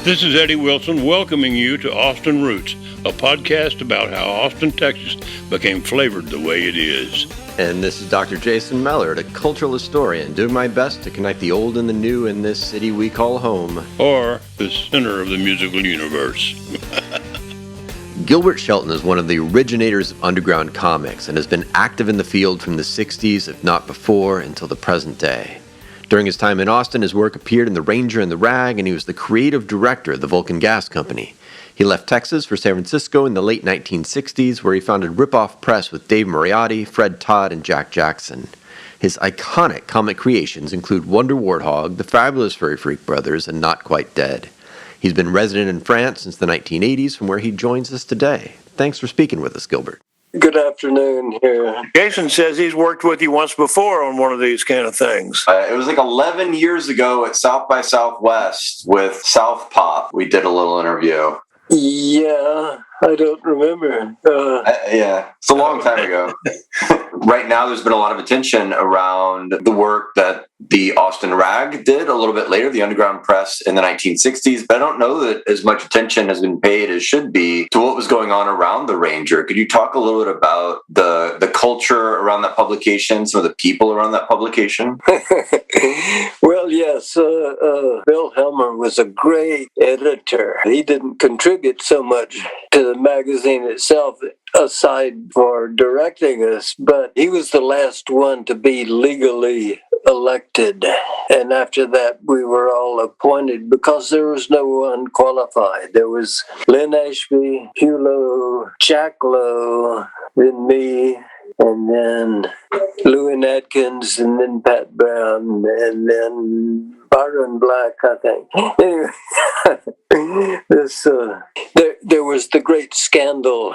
This is Eddie Wilson welcoming you to Austin Roots, a podcast about how Austin, Texas became flavored the way it is. And this is Dr. Jason Mellard, a cultural historian, doing my best to connect the old and the new in this city we call home. Or the center of the musical universe. Gilbert Shelton is one of the originators of underground comics and has been active in the field from the 60s, if not before, until the present day. During his time in Austin, his work appeared in The Ranger and the Rag, and he was the creative director of the Vulcan Gas Company. He left Texas for San Francisco in the late 1960s, where he founded Ripoff Press with Dave Moriarty, Fred Todd, and Jack Jackson. His iconic comic creations include Wonder Warthog, the Fabulous Furry Freak Brothers, and Not Quite Dead. He's been resident in France since the 1980s, from where he joins us today. Thanks for speaking with us, Gilbert. Good afternoon here. Jason says he's worked with you once before on one of these kind of things. It was like 11 years ago at South by Southwest with South Pop. We did a little interview. Yeah, I don't remember. Yeah, it's a long time ago. Right now, there's been a lot of attention around the work that the Austin Rag did a little bit later, the Underground Press in the 1960s. But I don't know that as much attention has been paid as should be to what was going on around the Ranger. Could you talk a little bit about the culture around that publication, some of the people around that publication? Well, yes, Bill Helmer was a great editor. He didn't contribute so much to the magazine itself, aside for directing us, but he was the last one to be legally elected. And after that, we were all appointed because there was no one qualified. There was Lynn Ashby, Hugh Lowe, Jack Lowe, then me, and then Louis Atkins, and then Pat Brown, and then Byron Black, I think. Anyway, there was the great scandal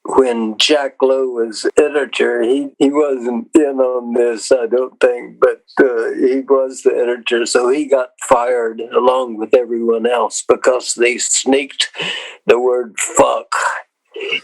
when Jack Lowe was editor. He wasn't in on this, I don't think, but he was the editor, so he got fired along with everyone else because they sneaked the word fuck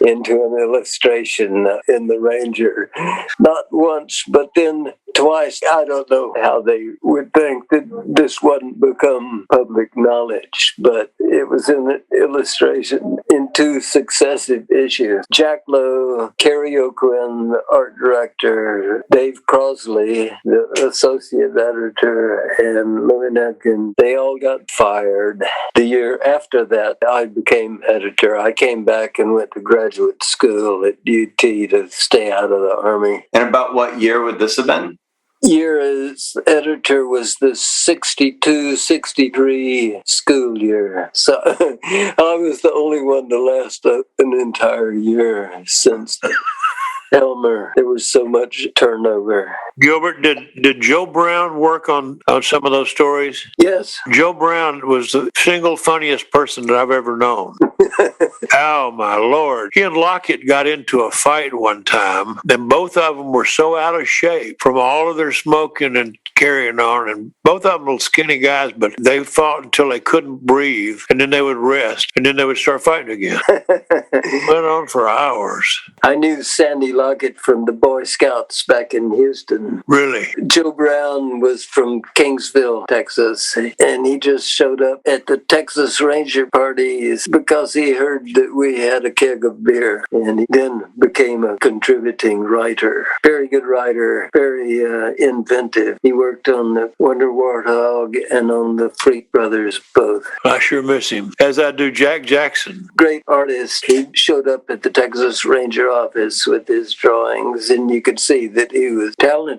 into an illustration in the Ranger. Not once, but then twice. I don't know how they would think that this wouldn't become public knowledge, but it was in an illustration in 2 successive issues. Jack Lowe, Kerry O'Quinn, the art director, Dave Crosley, the associate editor, and Louis Netkin, they all got fired. The year after that, I became editor. I came back and went to graduate school at UT to stay out of the Army. And about what year would this have been? Year as editor was the 62-63 school year. So I was the only one to last an entire year since Elmer. There was so much turnover. Gilbert, did Joe Brown work on some of those stories? Yes. Joe Brown was the single funniest person that I've ever known. Oh, my Lord. He and Lockett got into a fight one time, and both of them were so out of shape from all of their smoking and carrying on, and both of them were skinny guys, but they fought until they couldn't breathe, and then they would rest, and then they would start fighting again. Went on for hours. I knew Sandy Lockett from the Boy Scouts back in Houston. Really? Joe Brown was from Kingsville, Texas, and he just showed up at the Texas Ranger parties because he heard that we had a keg of beer, and he then became a contributing writer. Very good writer, very inventive. He worked on the Wonder Warthog and on the Freak Brothers both. I sure miss him, as I do Jack Jackson. Great artist. He showed up at the Texas Ranger office with his drawings, and you could see that he was talented.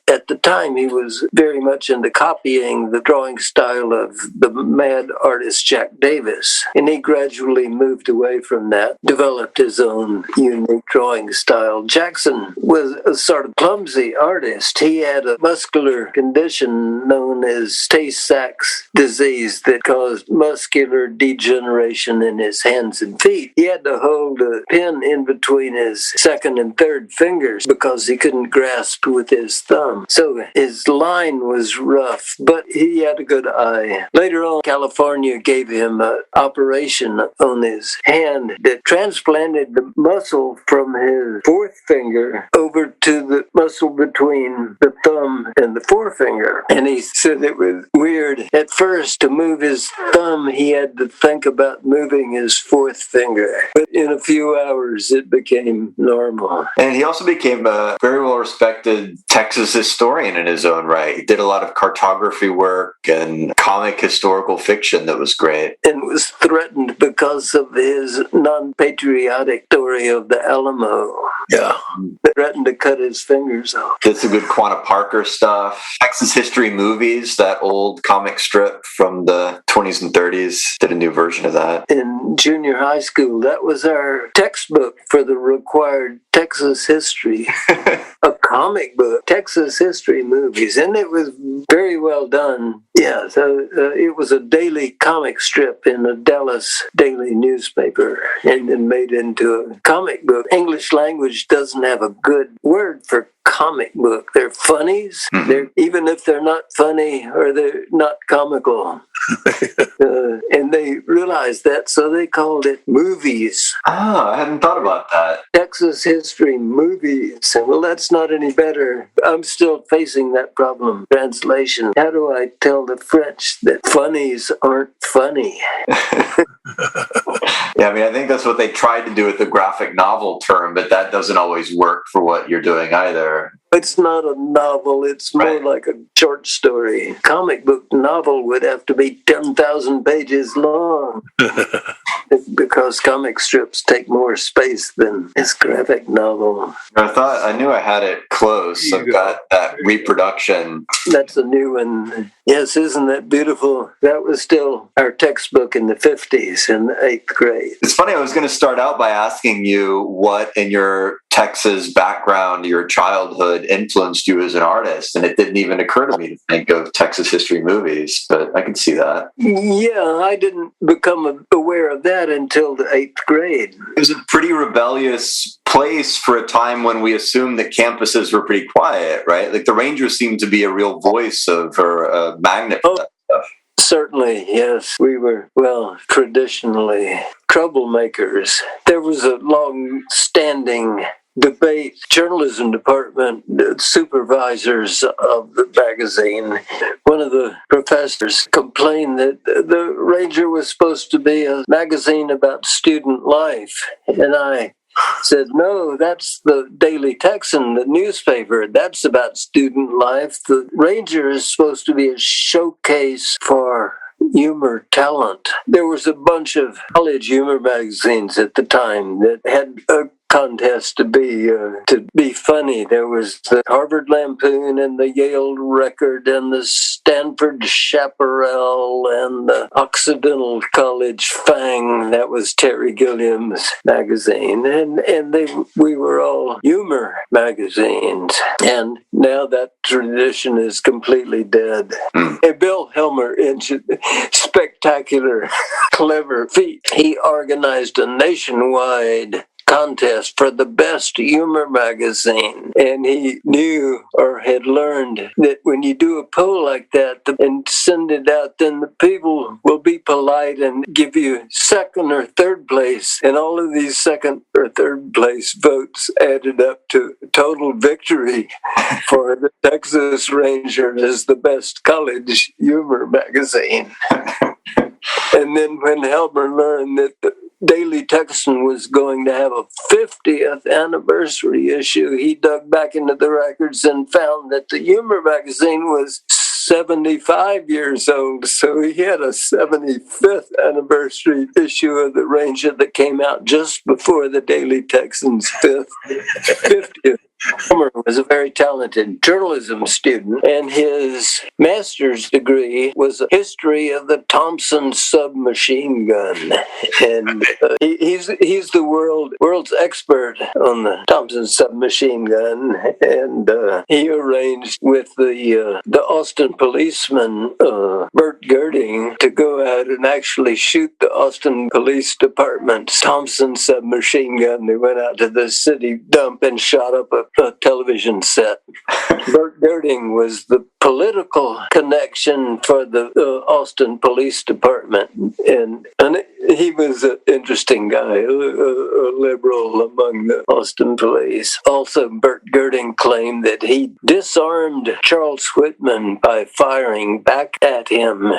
At the time, he was very much into copying the drawing style of the mad artist Jack Davis, and he gradually moved away from that, developed his own unique drawing style. Jackson was a sort of clumsy artist. He had a muscular condition known as Tay-Sachs disease that caused muscular degeneration in his hands and feet. He had to hold a pen in between his second and and third fingers because he couldn't grasp with his thumb. So his line was rough, but he had a good eye. Later on, California gave him an operation on his hand that transplanted the muscle from his fourth finger over to the muscle between the thumb and the forefinger. And he said it was weird. At first, to move his thumb, he had to think about moving his fourth finger. But in a few hours, it became normal. And he also became a very well-respected Texas historian in his own right. He did a lot of cartography work and comic historical fiction that was great. And was threatened because of his non-patriotic story of the Alamo. Yeah. They threatened to cut his fingers off. Did some good Quanah Parker stuff. Texas History Movies, that old comic strip from the 20s and 30s, did a new version of that. In junior high school, that was our textbook for the required Texas history. A comic book, Texas History Movies, and it was very well done. Yeah, so it was a daily comic strip in a Dallas daily newspaper and then made into a comic book. English language doesn't have a good word for comic book. They're funnies. They're, even if they're not funny or they're not comical. And they realized that, so they called it movies. Oh, I hadn't thought about that. Texas History Movies. Well, that's not any better. I'm still facing that problem. Translation. How do I tell the French that funnies aren't funny? Yeah, I mean, I think that's what they tried to do with the graphic novel term, but that doesn't always work for what you're doing either. It's not a novel. It's more like a short story. Comic book novel would have to be 10,000 pages long because comic strips take more space than this graphic novel. I knew I had it close. I've got that reproduction. That's a new one. Yes, isn't that beautiful? That was still our textbook in the 50s in the 8th grade. It's funny, I was going to start out by asking you what in your Texas background, your childhood, influenced you as an artist, and it didn't even occur to me to think of Texas History Movies, but I can see that. Yeah, I didn't become aware of that until the 8th grade. It was a pretty rebellious place for a time when we assumed that campuses were pretty quiet, right? Like the Rangers seemed to be a real voice or a magnet for that stuff. Certainly, yes. We were, traditionally troublemakers. There was a long-standing debate. Journalism department supervisors of the magazine, one of the professors complained that the Ranger was supposed to be a magazine about student life. And I said, no, that's the Daily Texan, the newspaper. That's about student life. The Ranger is supposed to be a showcase for humor talent. There was a bunch of college humor magazines at the time that had a contest to be funny. There was the Harvard Lampoon and the Yale Record and the Stanford Chaparral and the Occidental College Fang. That was Terry Gilliam's magazine, and we were all humor magazines. And now that tradition is completely dead. And Bill Helmer, in spectacular, clever feat, he organized a nationwide contest for the best humor magazine, and he knew or had learned that when you do a poll like that and send it out, then the people will be polite and give you second or third place, and all of these second or third place votes added up to total victory for the Texas Ranger as the best college humor magazine. And then when Helmer learned that the Daily Texan was going to have a 50th anniversary issue, he dug back into the records and found that the humor magazine was 75 years old. So he had a 75th anniversary issue of the Ranger that came out just before the Daily Texan's 50th Brammer was a very talented journalism student, and his master's degree was a history of the Thompson submachine gun. And he's the world's expert on the Thompson submachine gun, and he arranged with the Austin policeman Bert Girding to go out and actually shoot the Austin Police Department's Thompson submachine gun. They went out to the city dump and shot up a television set. Bert Girding was the political connection for the Austin Police Department, and he was an interesting guy, a liberal among the Austin police. Also, Bert Girding claimed that he disarmed Charles Whitman by firing back at him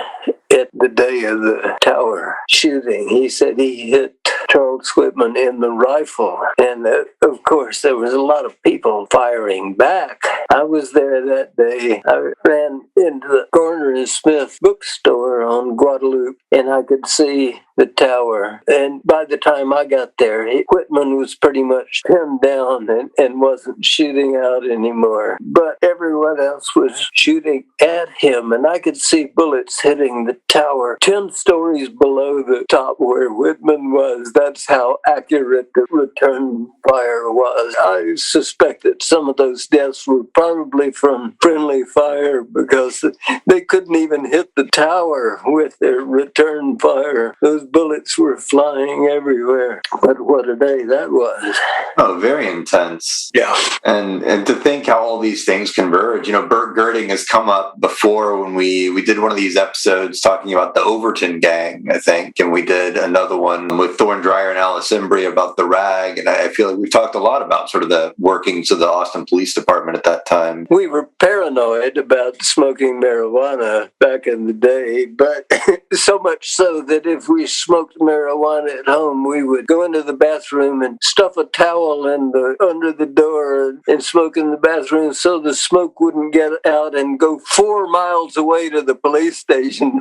at the day of the tower shooting. He said he hit Charles Whitman in the rifle, and of course there was a lot of people firing back. I was there that day. I ran into the Garner and Smith bookstore on Guadalupe, and I could see the tower. And by the time I got there, Whitman was pretty much pinned down and wasn't shooting out anymore. But everyone else was shooting at him, and I could see bullets hitting the tower 10 stories below the top where Whitman was. That's how accurate the return fire was. I suspect that some of those deaths were probably from friendly fire because they couldn't even hit the tower with their return fire. Those bullets were flying everywhere. But what a day that was. Oh, very intense. Yeah. And to think how all these things converge. You know, Bert Girding has come up before when we did one of these episodes talking about the Overton gang, I think, and we did another one with Thorne Dreyer and Alice Embry about the rag, and I feel like we've talked a lot about sort of the workings of the Austin Police Department at that time. We were paranoid about smoking marijuana back in the day, but so much so that if we smoked marijuana at home, we would go into the bathroom and stuff a towel under the door and smoke in the bathroom so the smoke wouldn't get out and go 4 miles away to the police station.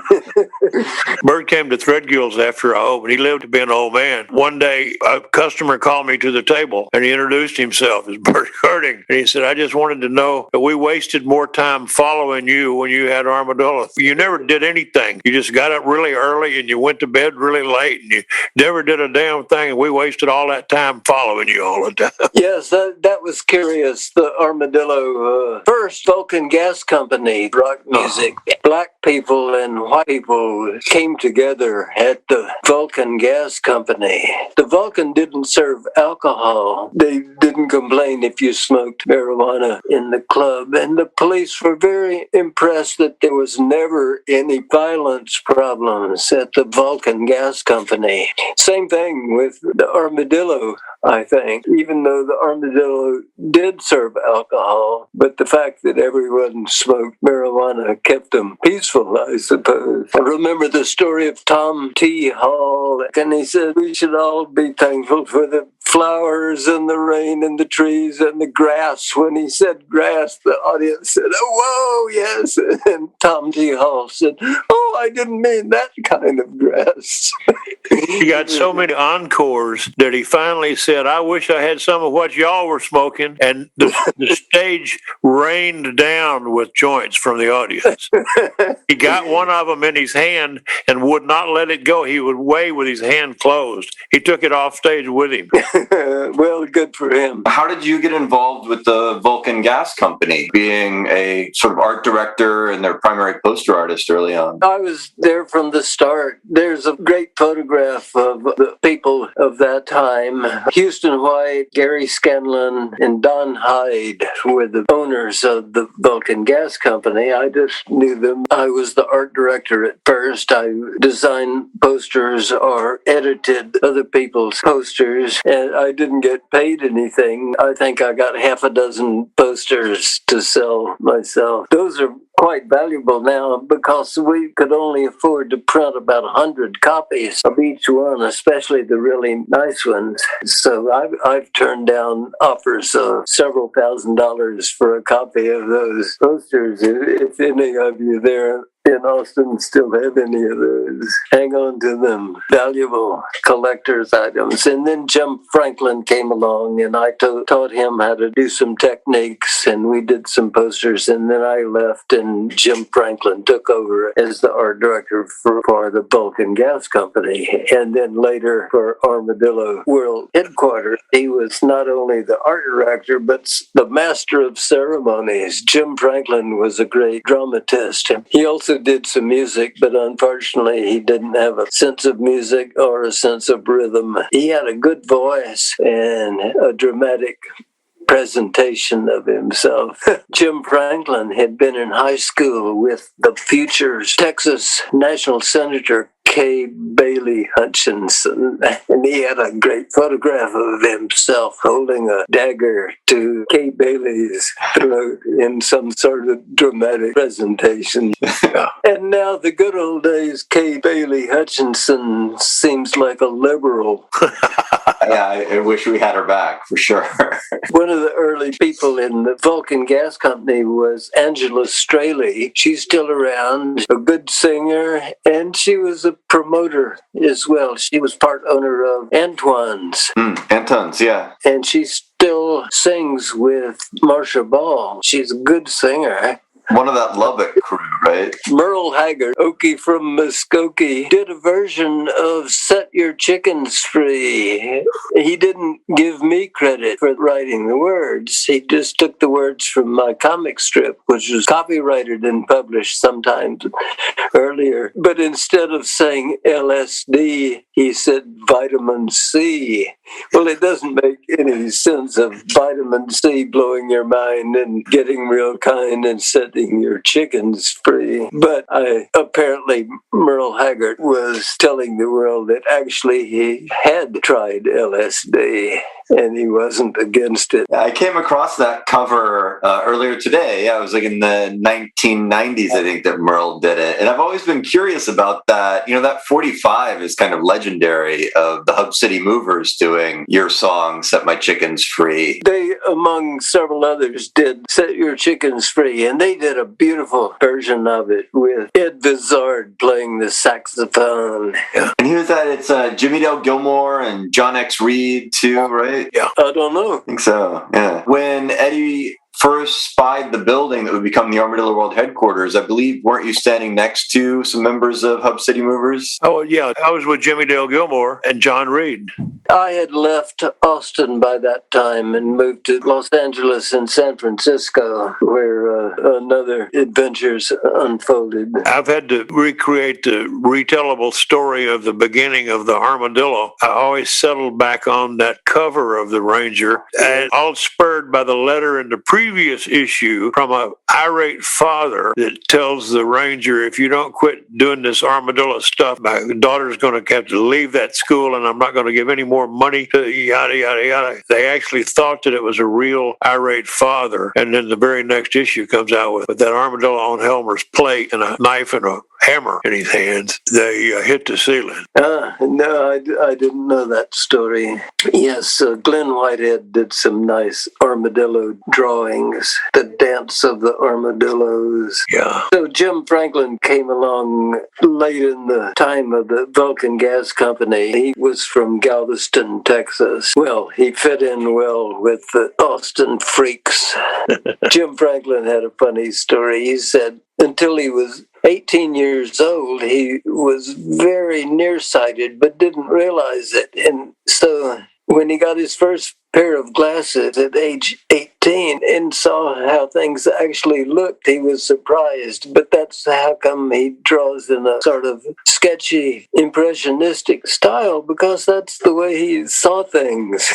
Bert came to Threadgill's after I opened. He lived to be an old man. One day, a customer called me to the table, and he introduced himself as Bert Girding. And he said, I just wanted to know that we wasted more time following you when you had armadillo. You never did anything. You just got up really early, and you went to bed really late, and you never did a damn thing, and we wasted all that time following you all the time. Yes, that was curious. The armadillo, first Vulcan Gas Company, rock music. Black people and white people came together at the Vulcan Gas Company. The Vulcan didn't serve alcohol. They didn't complain if you smoked marijuana in the club. And the police were very impressed that there was never any violence problems at the Vulcan Gas Company. Same thing with the armadillo, I think, even though the armadillo did serve alcohol, but the fact that everyone smoked marijuana kept them peaceful, I suppose. I remember the story of Tom T. Hall, and he said we should all be thankful for the flowers and the rain and the trees and the grass. When he said grass, the audience said, oh, whoa, yes. And Tom T. Hall said, oh, I didn't mean that kind of grass. He got so many encores that he finally said, I wish I had some of what y'all were smoking. And the stage rained down with joints from the audience. He got one of them in his hand and would not let it go. He would weigh with his hand closed. He took it off stage with him. Well, good for him. How did you get involved with the Vulcan Gas Company, being a sort of art director and their primary poster artist early on? I was there from the start. There's a great photograph of the people of that time. Houston White, Gary Scanlon, and Don Hyde were the owners of the Vulcan Gas Company. I just knew them. I was the art director at first. I designed posters or edited other people's posters, and I didn't get paid anything. I think I got half a dozen posters to sell myself. Those are quite valuable now because we could only afford to print about 100 copies of each one, especially the really nice ones. So I've turned down offers of several $1,000s for a copy of those posters. If any of you there in Austin still have any of those. Hang on to them. Valuable collector's items. And then Jim Franklin came along, and I taught him how to do some techniques, and we did some posters, and then I left, and Jim Franklin took over as the art director for the Vulcan Gas Company. And then later for Armadillo World Headquarters, he was not only the art director, but the master of ceremonies. Jim Franklin was a great dramatist. He also did some music, but unfortunately he didn't have a sense of music or a sense of rhythm. He had a good voice and a dramatic presentation of himself. Jim Franklin had been in high school with the future Texas National Senator K. Bailey Hutchinson, and he had a great photograph of himself holding a dagger to K. Bailey's throat in some sort of dramatic presentation. And now the good old days, K. Bailey Hutchinson seems like a liberal. Yeah, I wish we had her back, for sure. One of the early people in the Vulcan Gas Company was Angela Straley. She's still around, a good singer, and she was a promoter as well. She was part owner of Antoine's. Antoine's, yeah. And she still sings with Marcia Ball. She's a good singer. One of that Lubbock crew, right? Merle Haggard, Okie from Muskogee, did a version of Set Your Chickens Free. He didn't give me credit for writing the words. He just took the words from my comic strip, which was copyrighted and published sometimes earlier. But instead of saying LSD, he said vitamin C. Well, it doesn't make any sense of vitamin C blowing your mind and getting real kind and setting your chickens free. But apparently Merle Haggard was telling the world that actually he had tried LSD and he wasn't against it. I came across that cover earlier today. I was like in the 1990s, I think, that Merle did it. And I've always been curious about that. You know, that 45 is kind of legendary of the Hub City Movers doing your song, Set My Chickens Free. They, among several others, did Set Your Chickens Free, and they did a beautiful version of it with Ed Vizard playing the saxophone. Yeah. And who's that? It's Jimmy Dale Gilmore and John X. Reed, too, right? Yeah, I don't know. I think so, yeah. When Eddie first spied the building that would become the Armadillo World Headquarters, I believe, weren't you standing next to some members of Hub City Movers? Oh, yeah. I was with Jimmy Dale Gilmore and John Reed. I had left Austin by that time and moved to Los Angeles and San Francisco, where another adventures unfolded. I've had to recreate the retellable story of the beginning of the Armadillo. I always settled back on that cover of the Ranger, and all spurred by the letter in the previous issue from an irate father that tells the Ranger, if you don't quit doing this Armadillo stuff, my daughter's going to have to leave that school and I'm not going to give any more money to yada, yada, yada. They actually thought that it was a real irate father. And then the very next issue comes out with that Armadillo on Helmer's plate and a knife and a hammer in his hands. They hit the ceiling. No, I didn't know that story. Yes, Glenn Whitehead did some nice armadillo drawings, the dance of the armadillos. Yeah. So Jim Franklin came along late in the time of the Vulcan Gas Company. He was from Galveston, Texas. Well, he fit in well with the Austin freaks. Jim Franklin had a funny story. He said until he was 18 years old, he was very nearsighted but didn't realize it. And so when he got his first pair of glasses at age 18 and saw how things actually looked, he was surprised. But that's how come he draws in a sort of sketchy, impressionistic style, because that's the way he saw things.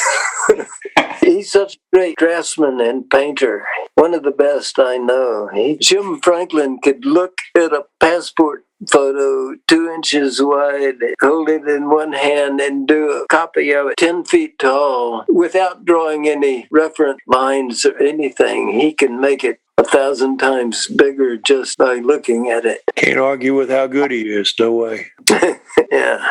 He's such a great draftsman and painter, one of the best I know. Jim Franklin could look at a passport photo 2 inches wide, hold it in one hand and do a copy of it 10 feet tall without drawing any reference lines or anything. He can make it 1,000 times bigger just by looking at it. Can't argue with how good he is, no way. Yeah.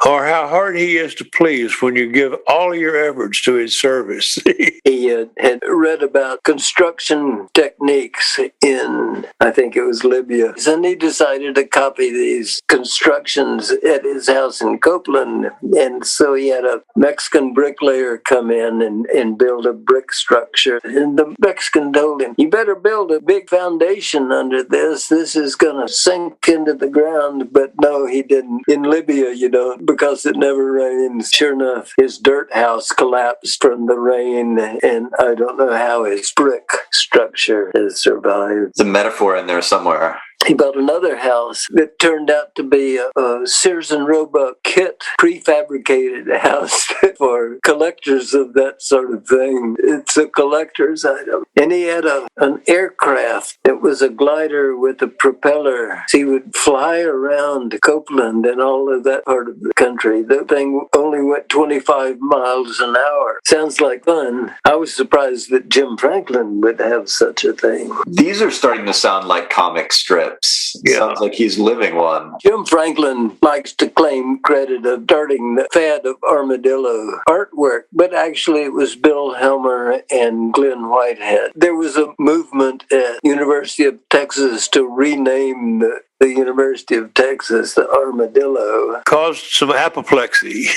or how hard he is to please when you give all your efforts to his service. He had read about construction techniques in, I think it was Libya, and he decided to copy these constructions at his house in Copeland. And so he had a Mexican bricklayer come in and build a brick structure. And the Mexican told him, you better build a big foundation under this. This is going to sink into the ground. But no, he didn't. In Libya, you don't, because it never rains. Sure enough, his dirt house collapsed from the rain, and I don't know how his brick structure has survived. There's a metaphor in there somewhere. He built another house that turned out to be a Sears and Roebuck kit, prefabricated house for collectors of that sort of thing. It's a collector's item. And he had an aircraft that was a glider with a propeller. So he would fly around Copeland and all of that part of the country. The thing only went 25 miles an hour. Sounds like fun. I was surprised that Jim Franklin would have such a thing. These are starting to sound like comic strips. Yeah. Sounds like he's living one. Jim Franklin likes to claim credit of starting the fad of armadillo artwork, but actually it was Bill Helmer and Glenn Whitehead. There was a movement at University of Texas to rename the University of Texas, the armadillo. Caused some apoplexy.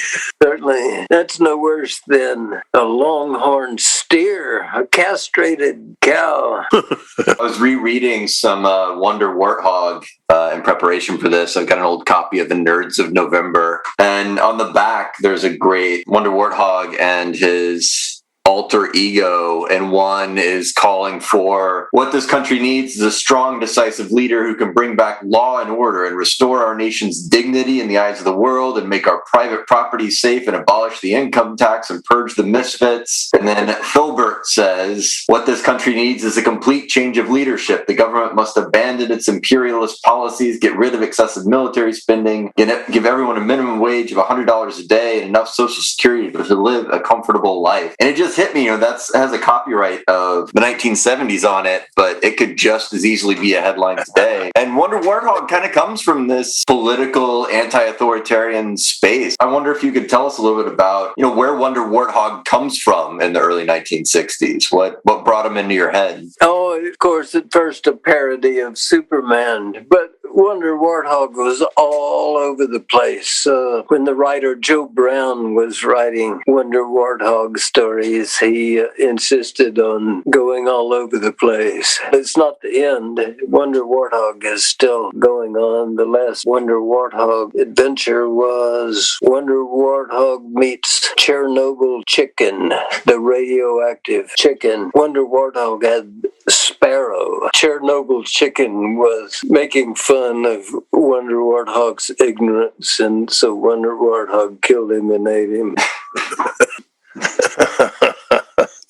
Certainly. That's no worse than a longhorn steer, a castrated cow. I was rereading some Wonder Warthog in preparation for this. I've got an old copy of The Nerds of November. And on the back, there's a great Wonder Warthog and his alter ego, and one is calling for what this country needs is a strong, decisive leader who can bring back law and order and restore our nation's dignity in the eyes of the world and make our private property safe and abolish the income tax and purge the misfits. And then Filbert says, what this country needs is a complete change of leadership. The government must abandon its imperialist policies, get rid of excessive military spending, give everyone a minimum wage of $100 a day and enough Social Security to live a comfortable life. And it just hit me, that has a copyright of the 1970s on it, but it could just as easily be a headline today. And Wonder Warthog kind of comes from this political, anti-authoritarian space. I wonder if you could tell us a little bit about, where Wonder Warthog comes from in the early 1960s. What brought him into your head? Oh, of course, at first a parody of Superman, but Wonder Warthog was all over the place. When the writer Joe Brown was writing Wonder Warthog stories, he insisted on going all over the place. It's not the end. Wonder Warthog is still going on. The last Wonder Warthog adventure was Wonder Warthog meets Chernobyl chicken, the radioactive chicken. Wonder Warthog had Sparrow. Chernobyl chicken was making fun of Wonder Warthog's ignorance, and so Wonder Warthog killed him and ate him.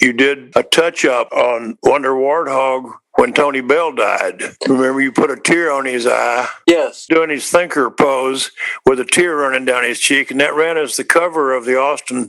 You did a touch-up on Wonder Warthog when Tony Bell died. Remember, you put a tear on his eye? Yes. Doing his thinker pose with a tear running down his cheek, and that ran as the cover of the Austin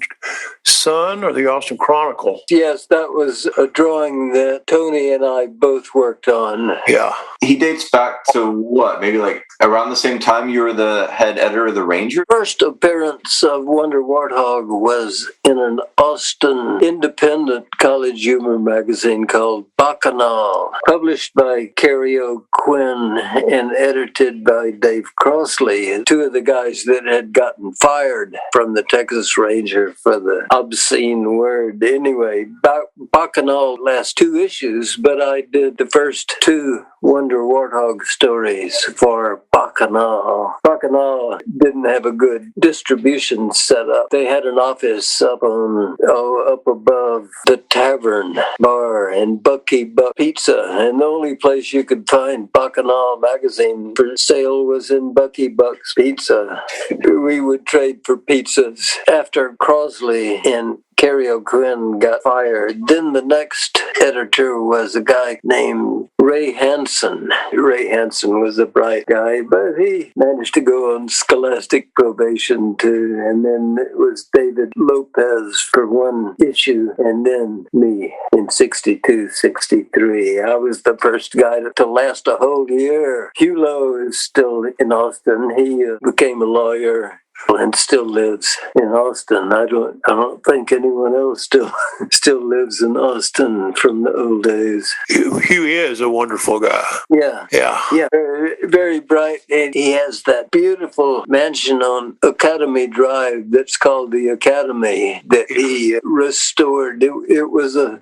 Sun or the Austin Chronicle. Yes, that was a drawing that Tony and I both worked on. Yeah. He dates back to what? Maybe like around the same time you were the head editor of the Ranger? First appearance of Wonder Warthog was in an Austin independent college humor magazine called Bacchanal, published by Carrie O'Quinn and edited by Dave Crossley, two of the guys that had gotten fired from the Texas Ranger for the obscene word. Anyway, Bacchanal last 2 issues, but I did the first 2 Wonder Warthog stories for Bacchanal. Bacchanal didn't have a good distribution setup. They had an office up above the tavern bar and Bucky Buck Pizza, and the only place you could find Bacchanal magazine for sale was in Bucky Buck's Pizza. We would trade for pizzas. After Crossley and Carrie O'Quinn got fired, then the next editor was a guy named Ray Hansen. Ray Hansen was a bright guy, but he managed to go on scholastic probation too. And then it was David Lopez for 1 issue, and then me in 62, 63. I was the first guy to last a whole year. Hugh Lowe is still in Austin. He became a lawyer and still lives in Austin. I don't think anyone else still lives in Austin from the old days. He is a wonderful guy. Yeah. Very, very bright, and he has that beautiful mansion on Academy Drive that's called the Academy that he restored. It was a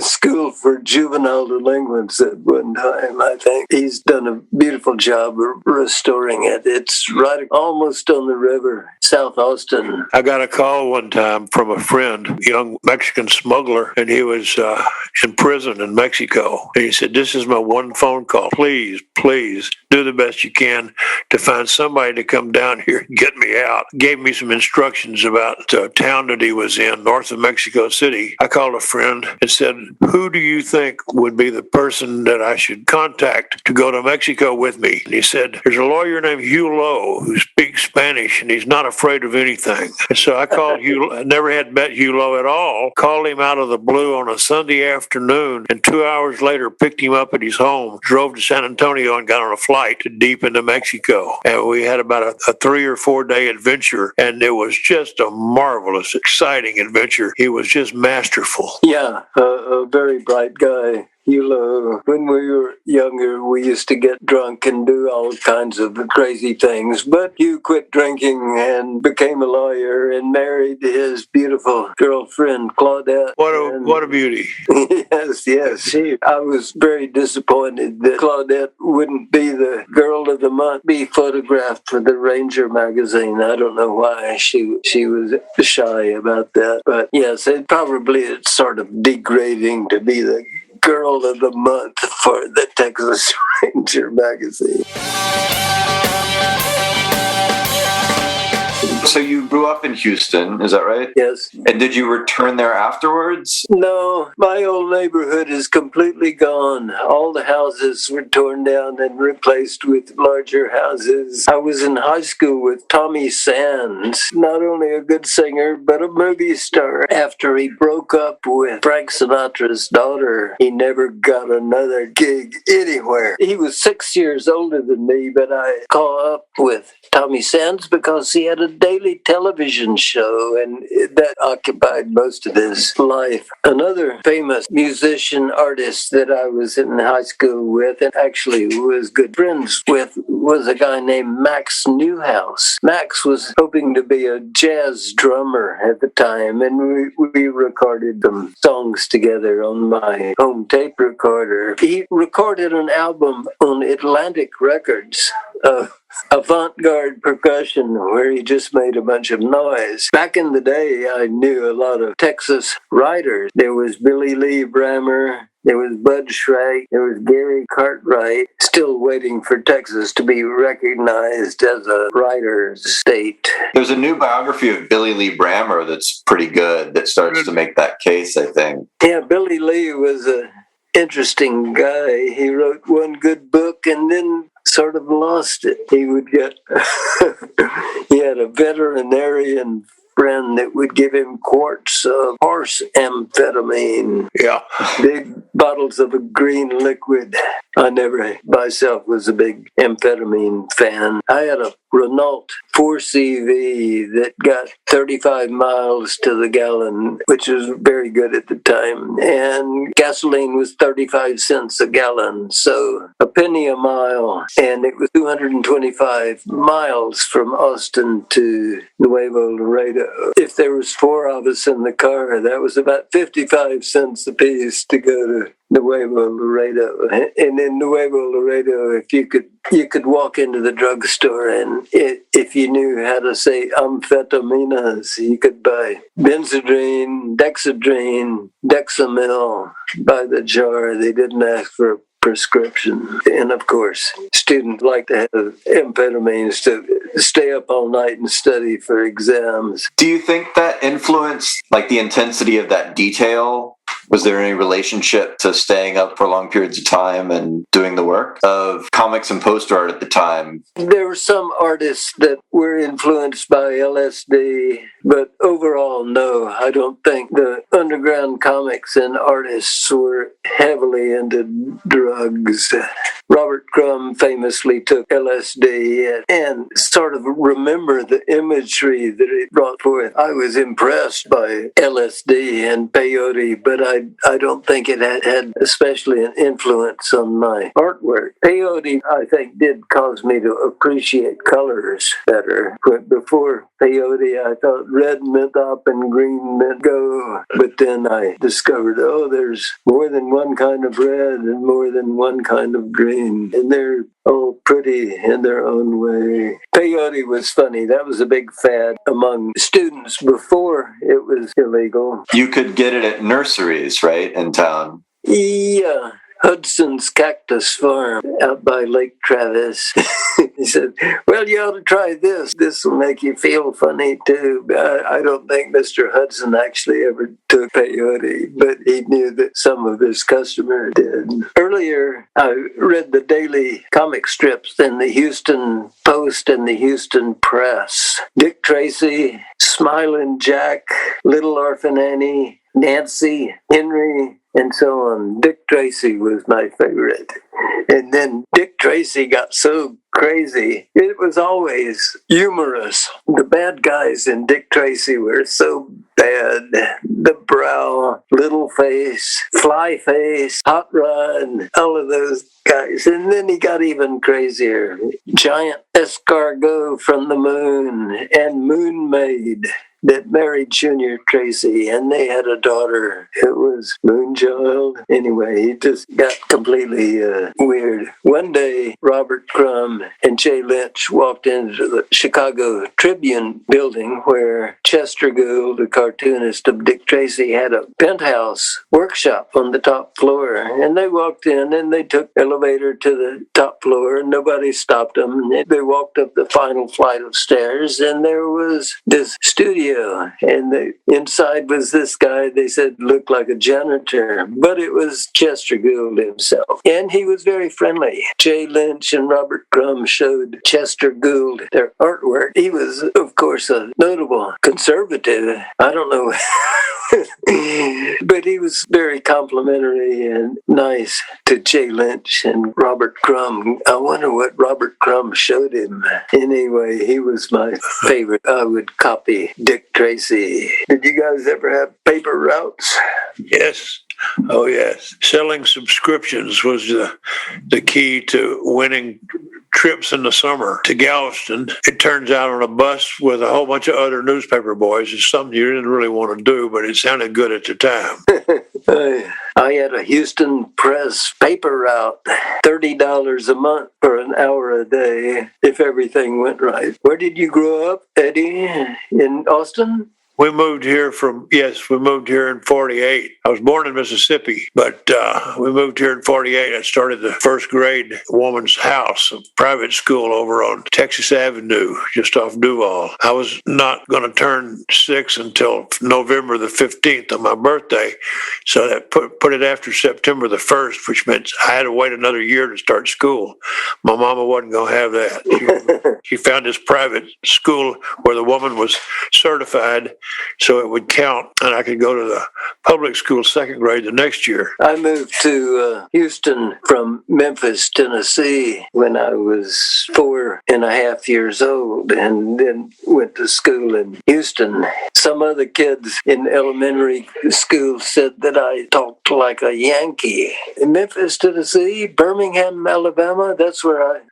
school for juvenile delinquents at one time, I think. He's done a beautiful job of restoring it. It's right almost on the river, South Austin. I got a call one time from a friend, young Mexican smuggler, and he was in prison in Mexico. And he said, "This is my one phone call. Please do the best you can to find somebody to come down here and get me out." Gave me some instructions about the town that he was in, north of Mexico City. I called a friend and said, "Who do you think would be the person that I should contact to go to Mexico with me?" And he said, "There's a lawyer named Hugh Lowe who speaks Spanish, and he's not afraid of anything." And so I called Hugh. I never had met Hugh Lowe at all. Called him out of the blue on a Sunday afternoon, and 2 hours later picked him up at his home, drove to San Antonio, and got on a flight to deep into Mexico. And we had about a 3 or 4 day adventure, and it was just a marvelous, exciting adventure. He was just masterful. Yeah, a very bright guy. When we were younger, we used to get drunk and do all kinds of crazy things. But Hugh quit drinking and became a lawyer and married his beautiful girlfriend, Claudette. What a beauty. Yes. I was very disappointed that Claudette wouldn't be the girl of the month, be photographed for the Ranger magazine. I don't know why she was shy about that. But yes, it's sort of degrading to be the girl of the month for the Texas Ranger magazine. So you grew up in Houston, is that right? Yes. And did you return there afterwards? No, my old neighborhood is completely gone. All the houses were torn down and replaced with larger houses. I was in high school with Tommy Sands, not only a good singer, but a movie star. After he broke up with Frank Sinatra's daughter, he never got another gig anywhere. He was 6 years older than me, but I caught up with Tommy Sands because he had a daily television show, and that occupied most of his life. Another famous musician artist that I was in high school with and actually was good friends with was a guy named Max Newhouse. Max was hoping to be a jazz drummer at the time, and we recorded some songs together on my home tape recorder. He recorded an album on Atlantic Records of avant-garde percussion where he just made a bunch of noise. Back in the day, I knew a lot of Texas writers. There was Billy Lee Brammer, there was Bud Shrake, there was Gary Cartwright, still waiting for Texas to be recognized as a writer's state. There's a new biography of Billy Lee Brammer that's pretty good that starts to make that case, I think. Yeah, Billy Lee was an interesting guy. He wrote one good book and then sort of lost it. He would get, he had a veterinarian friend that would give him quarts of horse amphetamine. Yeah. Big bottles of a green liquid. I never myself was a big amphetamine fan. I had a Renault 4CV that got 35 miles to the gallon, which was very good at the time. And gasoline was 35 cents a gallon, so a penny a mile. And it was 225 miles from Austin to Nuevo Laredo. If there was 4 of us in the car, that was about 55 cents a piece to go to Nuevo Laredo. And in Nuevo Laredo, if you could walk into the drugstore, and if you knew how to say amphetaminas, you could buy Benzedrine, Dexedrine, Dexamyl by the jar. They didn't ask for a prescription. And of course, students like to have amphetamines to stay up all night and study for exams. Do you think that influenced like the intensity of that detail? Was there any relationship to staying up for long periods of time and doing the work of comics and poster art at the time? There were some artists that were influenced by LSD. But overall, no, I don't think the underground comics and artists were heavily into drugs. Robert Crumb famously took LSD and sort of remember the imagery that it brought forth. I was impressed by LSD and peyote, but I don't think it had especially an influence on my artwork. Peyote, I think, did cause me to appreciate colors better. But before peyote, I thought red meant up and green meant go. But then I discovered, there's more than one kind of red and more than one kind of green. And they're all pretty in their own way. Peyote was funny. That was a big fad among students before it was illegal. You could get it at nurseries, right, in town? Yeah. Hudson's Cactus Farm out by Lake Travis. He said, well, you ought to try this. This will make you feel funny, too. I don't think Mr. Hudson actually ever took peyote, but he knew that some of his customers did. Earlier, I read the daily comic strips in the Houston Post and the Houston Press. Dick Tracy, Smilin' Jack, Little Orphan Annie, Nancy, Henry, and so on. Dick Tracy was my favorite. And then Dick Tracy got so crazy. It was always humorous. The bad guys in Dick Tracy were so bad. The Brow, Little Face, Fly Face, Hot Rod, all of those guys. And then he got even crazier. Giant Escargot from the Moon and Moon Maid that married Junior Tracy, and they had a daughter. It was Moonchild. Anyway, he just got completely weird. One day, Robert Crumb and Jay Lynch walked into the Chicago Tribune building where Chester Gould, the cartoonist of Dick Tracy, had a penthouse workshop on the top floor. And they walked in and they took the elevator to the top floor and nobody stopped them. They walked up the final flight of stairs and there was this studio. And inside was this guy, they said, looked like a janitor, but it was Chester Gould himself. And he was very friendly. Jay Lynch and Robert Crumb showed Chester Gould their artwork. He was, of course, a notable conservative. I don't know. But he was very complimentary and nice to Jay Lynch and Robert Crumb. I wonder what Robert Crumb showed him. Anyway, he was my favorite. I would copy Dick Tracy. Did you guys ever have paper routes? Yes. Oh, yes. Selling subscriptions was the key to winning trips in the summer to Galveston. It turns out on a bus with a whole bunch of other newspaper boys. It's something you didn't really want to do, but it sounded good at the time. I had a Houston Press paper route, $30 a month for an hour a day, if everything went right. Where did you grow up, Eddie? In Austin? We moved here in 48. I was born in Mississippi, but we moved here in 48. I started the first grade woman's house, a private school over on Texas Avenue, just off Duval. I was not going to turn 6 until November the 15th on my birthday, so that put it after September the 1st, which meant I had to wait another year to start school. My mama wasn't going to have that. She found this private school where the woman was certified, so it would count, and I could go to the public school second grade the next year. I moved to Houston from Memphis, Tennessee, when I was 4.5 years old, and then went to school in Houston. Some other kids in elementary school said that I talked like a Yankee. In Memphis, Tennessee, Birmingham, Alabama,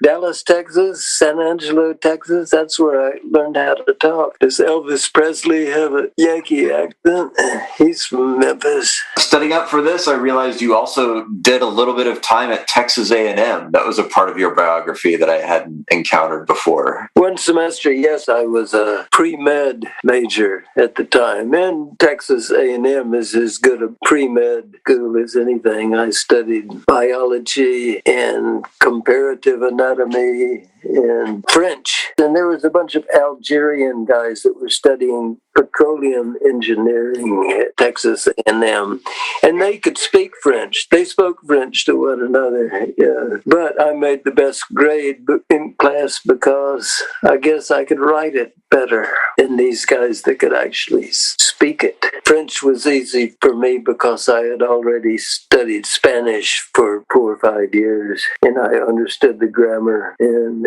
Dallas, Texas, San Angelo, Texas, that's where I learned how to talk. Does Elvis Presley have a Yankee accent? He's from Memphis. Studying up for this, I realized you also did a little bit of time at Texas A&M. That was a part of your biography that I hadn't encountered before. One semester, yes, I was a pre-med major at the time, and Texas A&M is as good a pre-med school as anything. I studied biology and comparative anatomy and French. And there was a bunch of Algerian guys that were studying petroleum engineering at Texas A&M, and they could speak French. They spoke French to one another. Yeah. But I made the best grade in class because I guess I could write it better than these guys that could actually speak it. French was easy for me because I had already studied Spanish for 4 or 5 years, and I understood the grammar. And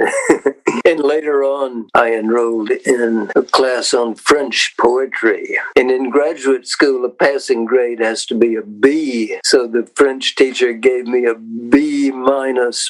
and later on, I enrolled in a class on French poetry. And in graduate school, a passing grade has to be a B. So the French teacher gave me a B minus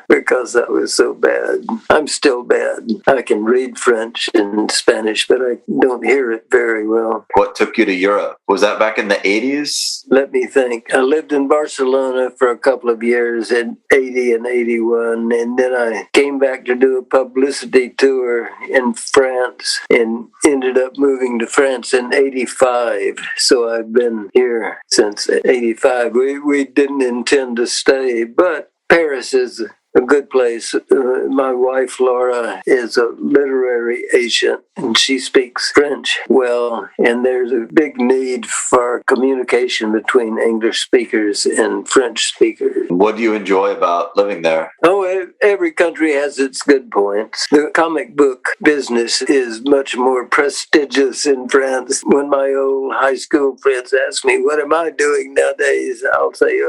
because I was so bad. I'm still bad. I can read French and Spanish, but I don't hear it very well. What took you to Europe? Was that back in the 80s? Let me think. I lived in Barcelona for a couple of years in 80 and 81, and then I came back to do a publicity tour in France and ended up moving to France in 85. So I've been here since 85. We didn't intend to stay, but Paris is a good place. My wife, Laura, is a literary agent, and she speaks French well, and there's a big need for communication between English speakers and French speakers. What do you enjoy about living there? Oh, every country has its good points. The comic book business is much more prestigious in France. When my old high school friends ask me, what am I doing nowadays? I'll say,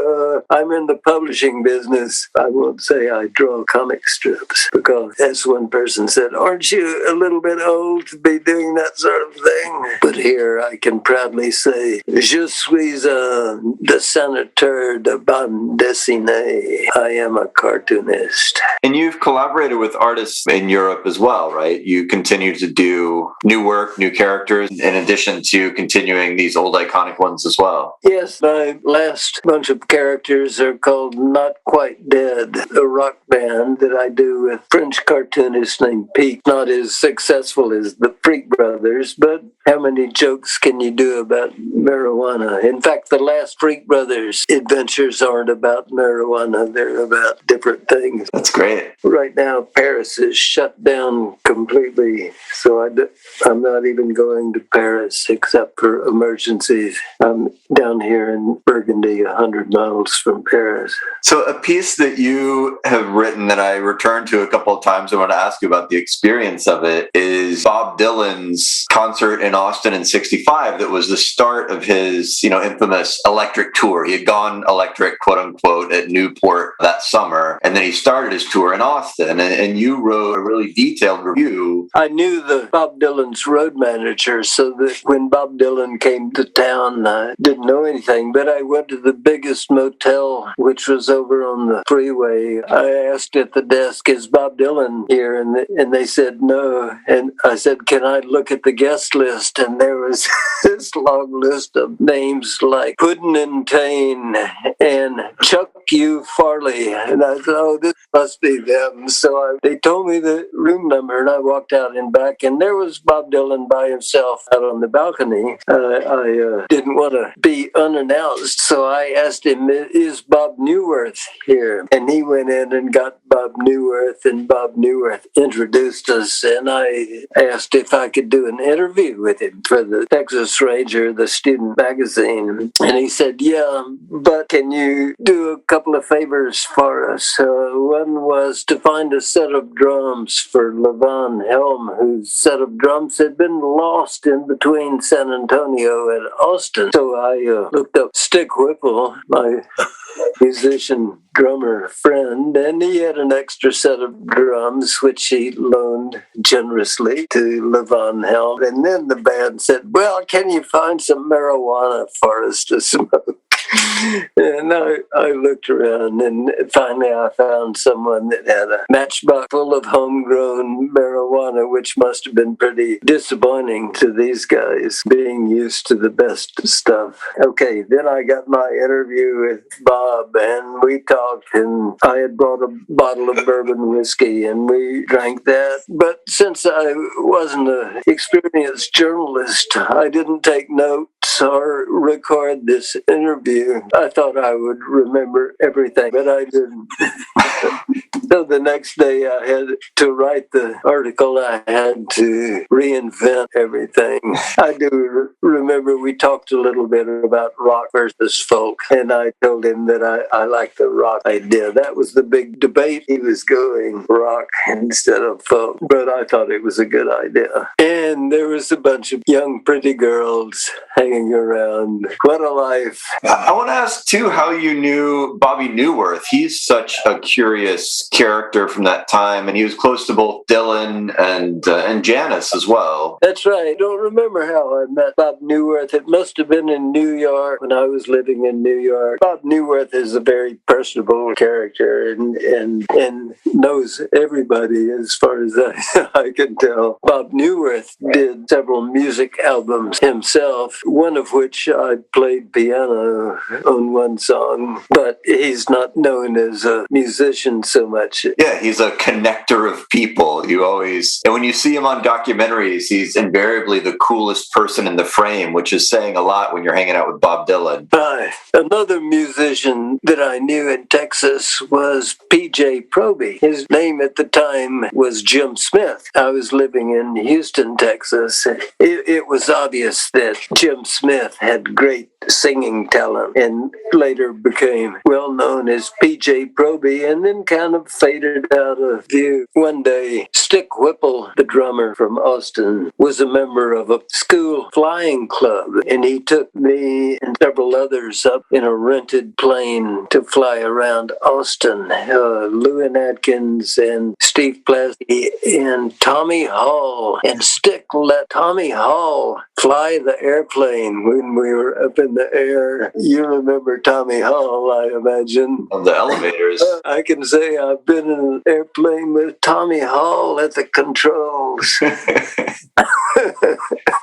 I'm in the publishing business. I won't say I draw comic strips, because as one person said, aren't you a little bit old to be doing that sort of thing? But here I can proudly say, je suis un dessinateur de bande dessinée. I am a cartoonist. And you've collaborated with artists in Europe as well, right? You continue to do new work, new characters, in addition to continuing these old iconic ones as well. Yes, my last bunch of characters are called Not Quite Dead, a rock band that I do with French cartoonist named Pete. Not as successful as the Freak Brothers, but how many jokes can you do about marijuana? In fact, the last Freak Brothers adventures aren't about marijuana. They're about different things. That's great. Right now, Paris is shut down completely, so I'm not even going to Paris except for emergencies. I'm down here in Burgundy, 100 miles from Paris. So a piece that you have written that I returned to a couple of times, I want to ask you about the experience of it, is Bob Dylan's concert in Austin in 65 that was the start of his, infamous electric tour. He had gone electric, quote unquote, at Newport that summer, and then he started his tour in Austin, and you wrote a really detailed review. I knew the Bob Dylan's road manager, so that when Bob Dylan came to town, I didn't know anything, but I went to the biggest motel, which was over on the freeway. I asked at the desk, is Bob Dylan here? And they said no. And I said, can I look at the guest list? And there was this long list of names like Puddin' and Tane and Chuck U. Farley. And I said, oh, this must be them. So they told me the room number, and I walked out and back, and there was Bob Dylan by himself out on the balcony. I didn't want to be unannounced, so I asked him, is Bob Newworth here? And he went in and got Bob Newworth, and Bob Newworth introduced us, and I asked if I could do an interview with him for the Texas Ranger, the student magazine. And he said, yeah, but can you do a couple of favors for us? One was to find a set of drums for Levon Helm, whose set of drums had been lost in between San Antonio and Austin. So I looked up Stick Whipple, my musician drummer friend, and he had an extra set of drums which he loaned generously to Levon Helm. And then the band said, well, can you find some marijuana for us to smoke? And I looked around, and finally I found someone that had a matchbox full of homegrown marijuana, which must have been pretty disappointing to these guys, being used to the best stuff. Okay, then I got my interview with Bob, and we talked, and I had brought a bottle of bourbon whiskey, and we drank that. But since I wasn't an experienced journalist, I didn't take note record this interview, I thought I would remember everything, but I didn't. So the next day I had to write the article. I had to reinvent everything. I do remember we talked a little bit about rock versus folk, and I told him that I liked the rock idea. That was the big debate. He was going rock instead of folk, but I thought it was a good idea. And there was a bunch of young, pretty girls hanging around. What a life. I want to ask, too, how you knew Bobby Newworth. He's such a curious character from that time, and he was close to both Dylan and Janis as well. That's right. I don't remember how I met Bob Newworth. It must have been in New York when I was living in New York. Bob Newworth is a very personable character and knows everybody as far as I can tell. Bob Newworth did several music albums himself, one of which I played piano on one song, but he's not known as a musician so much. Yeah, he's a connector of people. And when you see him on documentaries, he's invariably the coolest person in the frame, which is saying a lot when you're hanging out with Bob Dylan. Another musician that I knew in Texas was P.J. Proby. His name at the time was Jim Smith. I was living in Houston, Texas. It was obvious that Jim Smith had great singing talent and later became well known as P.J. Proby and then kind of faded out of view. One day, Stick Whipple, the drummer from Austin, was a member of a school flying club, and he took me and several others up in a rented plane to fly around Austin. Lewin Atkins and Steve Plassey and Tommy Hall. And Stick let Tommy Hall fly the airplane when we were up in the air. You remember Tommy Hall, I imagine. Of the elevators. I can say I've been in an airplane with Tommy Hall at the controls.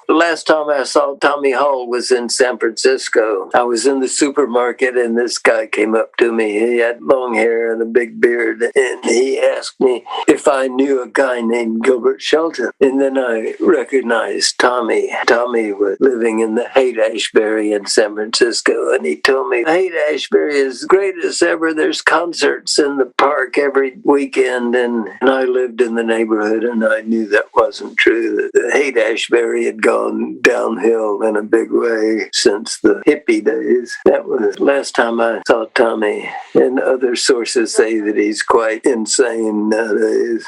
The last time I saw Tommy Hall was in San Francisco. I was in the supermarket and this guy came up to me. He had long hair and a big beard, and he asked me if I knew a guy named Gilbert Shelton. And then I recognized Tommy. Tommy was living in the Haight-Ashbury in San Francisco, and he told me Haight-Ashbury is great as ever. There's concerts in the park every weekend, and I lived in the neighborhood, and I knew that wasn't true. The Haight-Ashbury had gone downhill in a big way since the hippie days. That was the last time I saw Tommy, and other sources say that he's quite insane nowadays.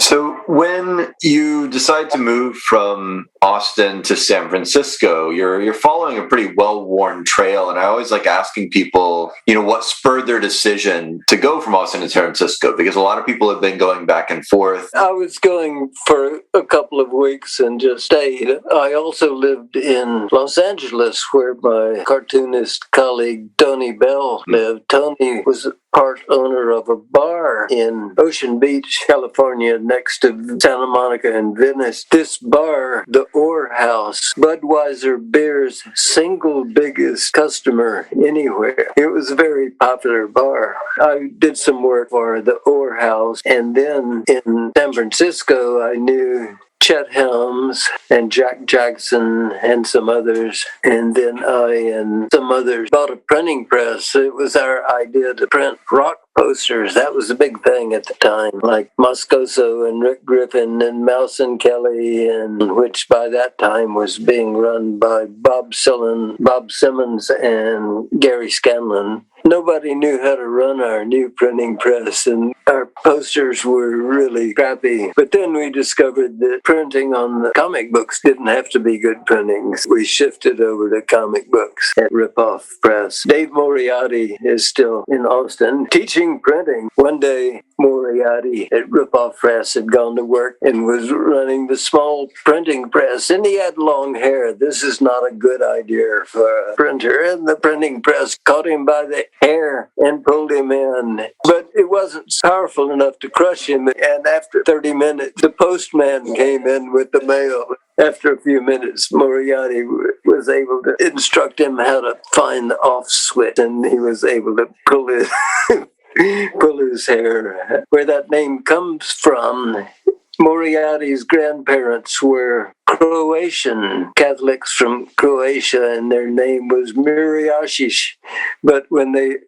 So when you decide to move from Austin to San Francisco, you're following a pretty well-worn trail, and I always like asking people, what spurred their decision to go from Austin to San Francisco, because a lot of people have been going back and forth. I was going for a couple of weeks and just stayed. I also lived in Los Angeles, where my cartoonist colleague Tony Bell lived. Tony was part owner of a bar in Ocean Beach, California, next to Santa Monica and Venice. This bar, the Orr House, Budweiser beer's single biggest customer anywhere. It was a very popular bar. I did some work for the Orr House, and then in San Francisco, I knew Chet Helms and Jack Jackson and some others, and then I and some others bought a printing press. It was our idea to print rock posters. That was a big thing at the time, like Moscoso and Rick Griffin and Mouse and Kelly, and which by that time was being run by Bob Simmons and Gary Scanlon. Nobody knew how to run our new printing press, and our posters were really crappy. But then we discovered that printing on the comic books didn't have to be good printings. We shifted over to comic books at Ripoff Press. Dave Moriarty is still in Austin teaching printing. One day, Moriarty at Ripoff Press had gone to work and was running the small printing press, and he had long hair. This is not a good idea for a printer, and the printing press caught him by the hair and pulled him in. But it wasn't powerful enough to crush him, and after 30 minutes, the postman came in with the mail. After a few minutes, Moriarty was able to instruct him how to find the off switch, and he was able to pull his hair. Where that name comes from, Moriarty's grandparents were Croatian Catholics from Croatia, and their name was Miriashish. But when they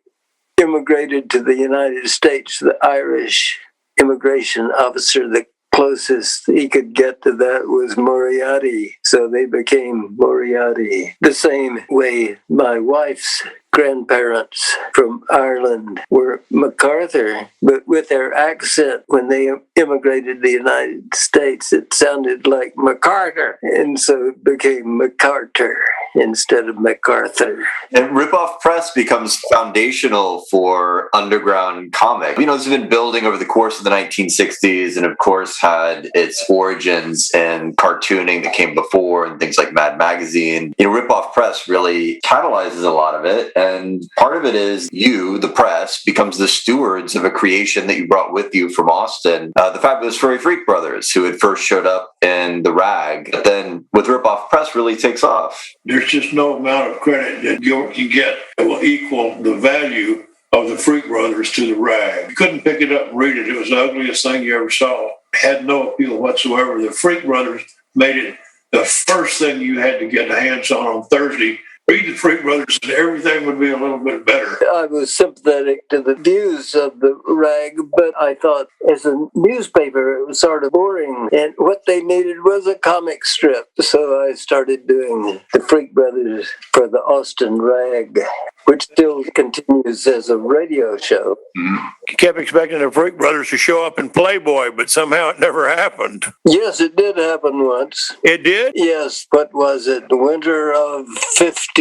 immigrated to the United States, the Irish immigration officer, the closest he could get to that was Moriarty. So they became Moriarty. The same way my wife's grandparents from Ireland were MacArthur, but with their accent when they immigrated to the United States, it sounded like MacArthur, and so it became MacArthur instead of MacArthur. And Ripoff Press becomes foundational for underground comic. You know, this has been building over the course of the 1960s, and of course had its origins in cartooning that came before and things like Mad Magazine. You know, Ripoff Press really catalyzes a lot of it. And part of it is you, the press, becomes the stewards of a creation that you brought with you from Austin, the fabulous Furry Freak brothers, who had first showed up in the rag, but then with Ripoff Press really takes off. There's just no amount of credit that Gilbert can get that will equal the value of the Freak brothers to the rag. You couldn't pick it up and read it. It was the ugliest thing you ever saw. It had no appeal whatsoever. The Freak brothers made it the first thing you had to get hands on Thursday. Read the Freak brothers and everything would be a little bit better. I was sympathetic to the views of the rag, but I thought as a newspaper it was sort of boring, and what they needed was a comic strip. So I started doing the Freak brothers for the Austin Rag, which still continues as a radio show. Mm-hmm. You kept expecting the Freak brothers to show up in Playboy, but somehow it never happened. Yes, it did happen once. It did? Yes, what was it? The winter of 59.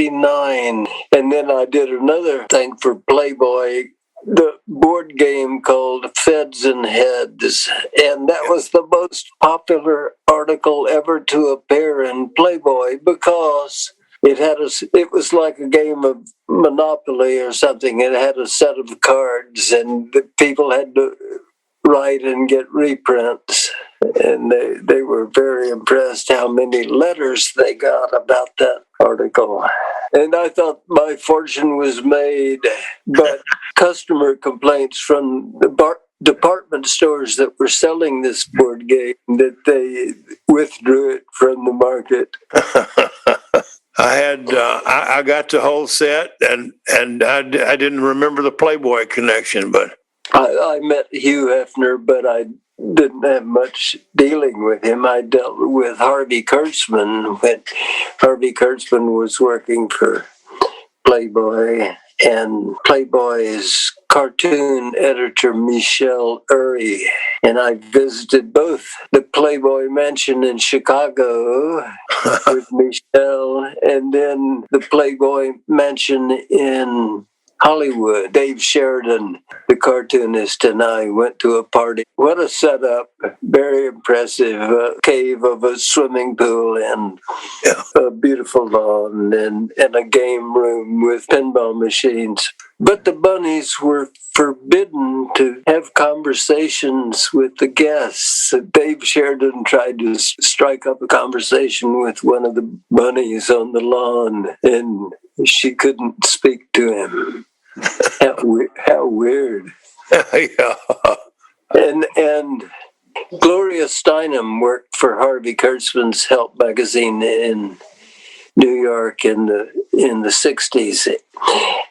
And then I did another thing for Playboy, the board game called Feds and Heads. And that was the most popular article ever to appear in Playboy because it was like a game of Monopoly or something. It had a set of cards, and the people had to write and get reprints. And they were very impressed how many letters they got about that article. And I thought my fortune was made, but customer complaints from the department stores that were selling this board game that they withdrew it from the market. I got the whole set, and I didn't remember the Playboy connection, but I met Hugh Hefner, but I didn't have much dealing with him. I dealt with Harvey Kurtzman when Harvey Kurtzman was working for Playboy, and Playboy's cartoon editor Michelle Ury, and I visited both the Playboy Mansion in Chicago with Michelle, and then the Playboy Mansion in Hollywood. Dave Sheridan, the cartoonist, and I went to a party. What a setup. Very impressive. Cave of a swimming pool and a beautiful lawn and a game room with pinball machines. But the bunnies were forbidden to have conversations with the guests. Dave Sheridan tried to strike up a conversation with one of the bunnies on the lawn, and she couldn't speak to him. How weird. Yeah. And Gloria Steinem worked for Harvey Kurtzman's Help magazine in New York in the 60s.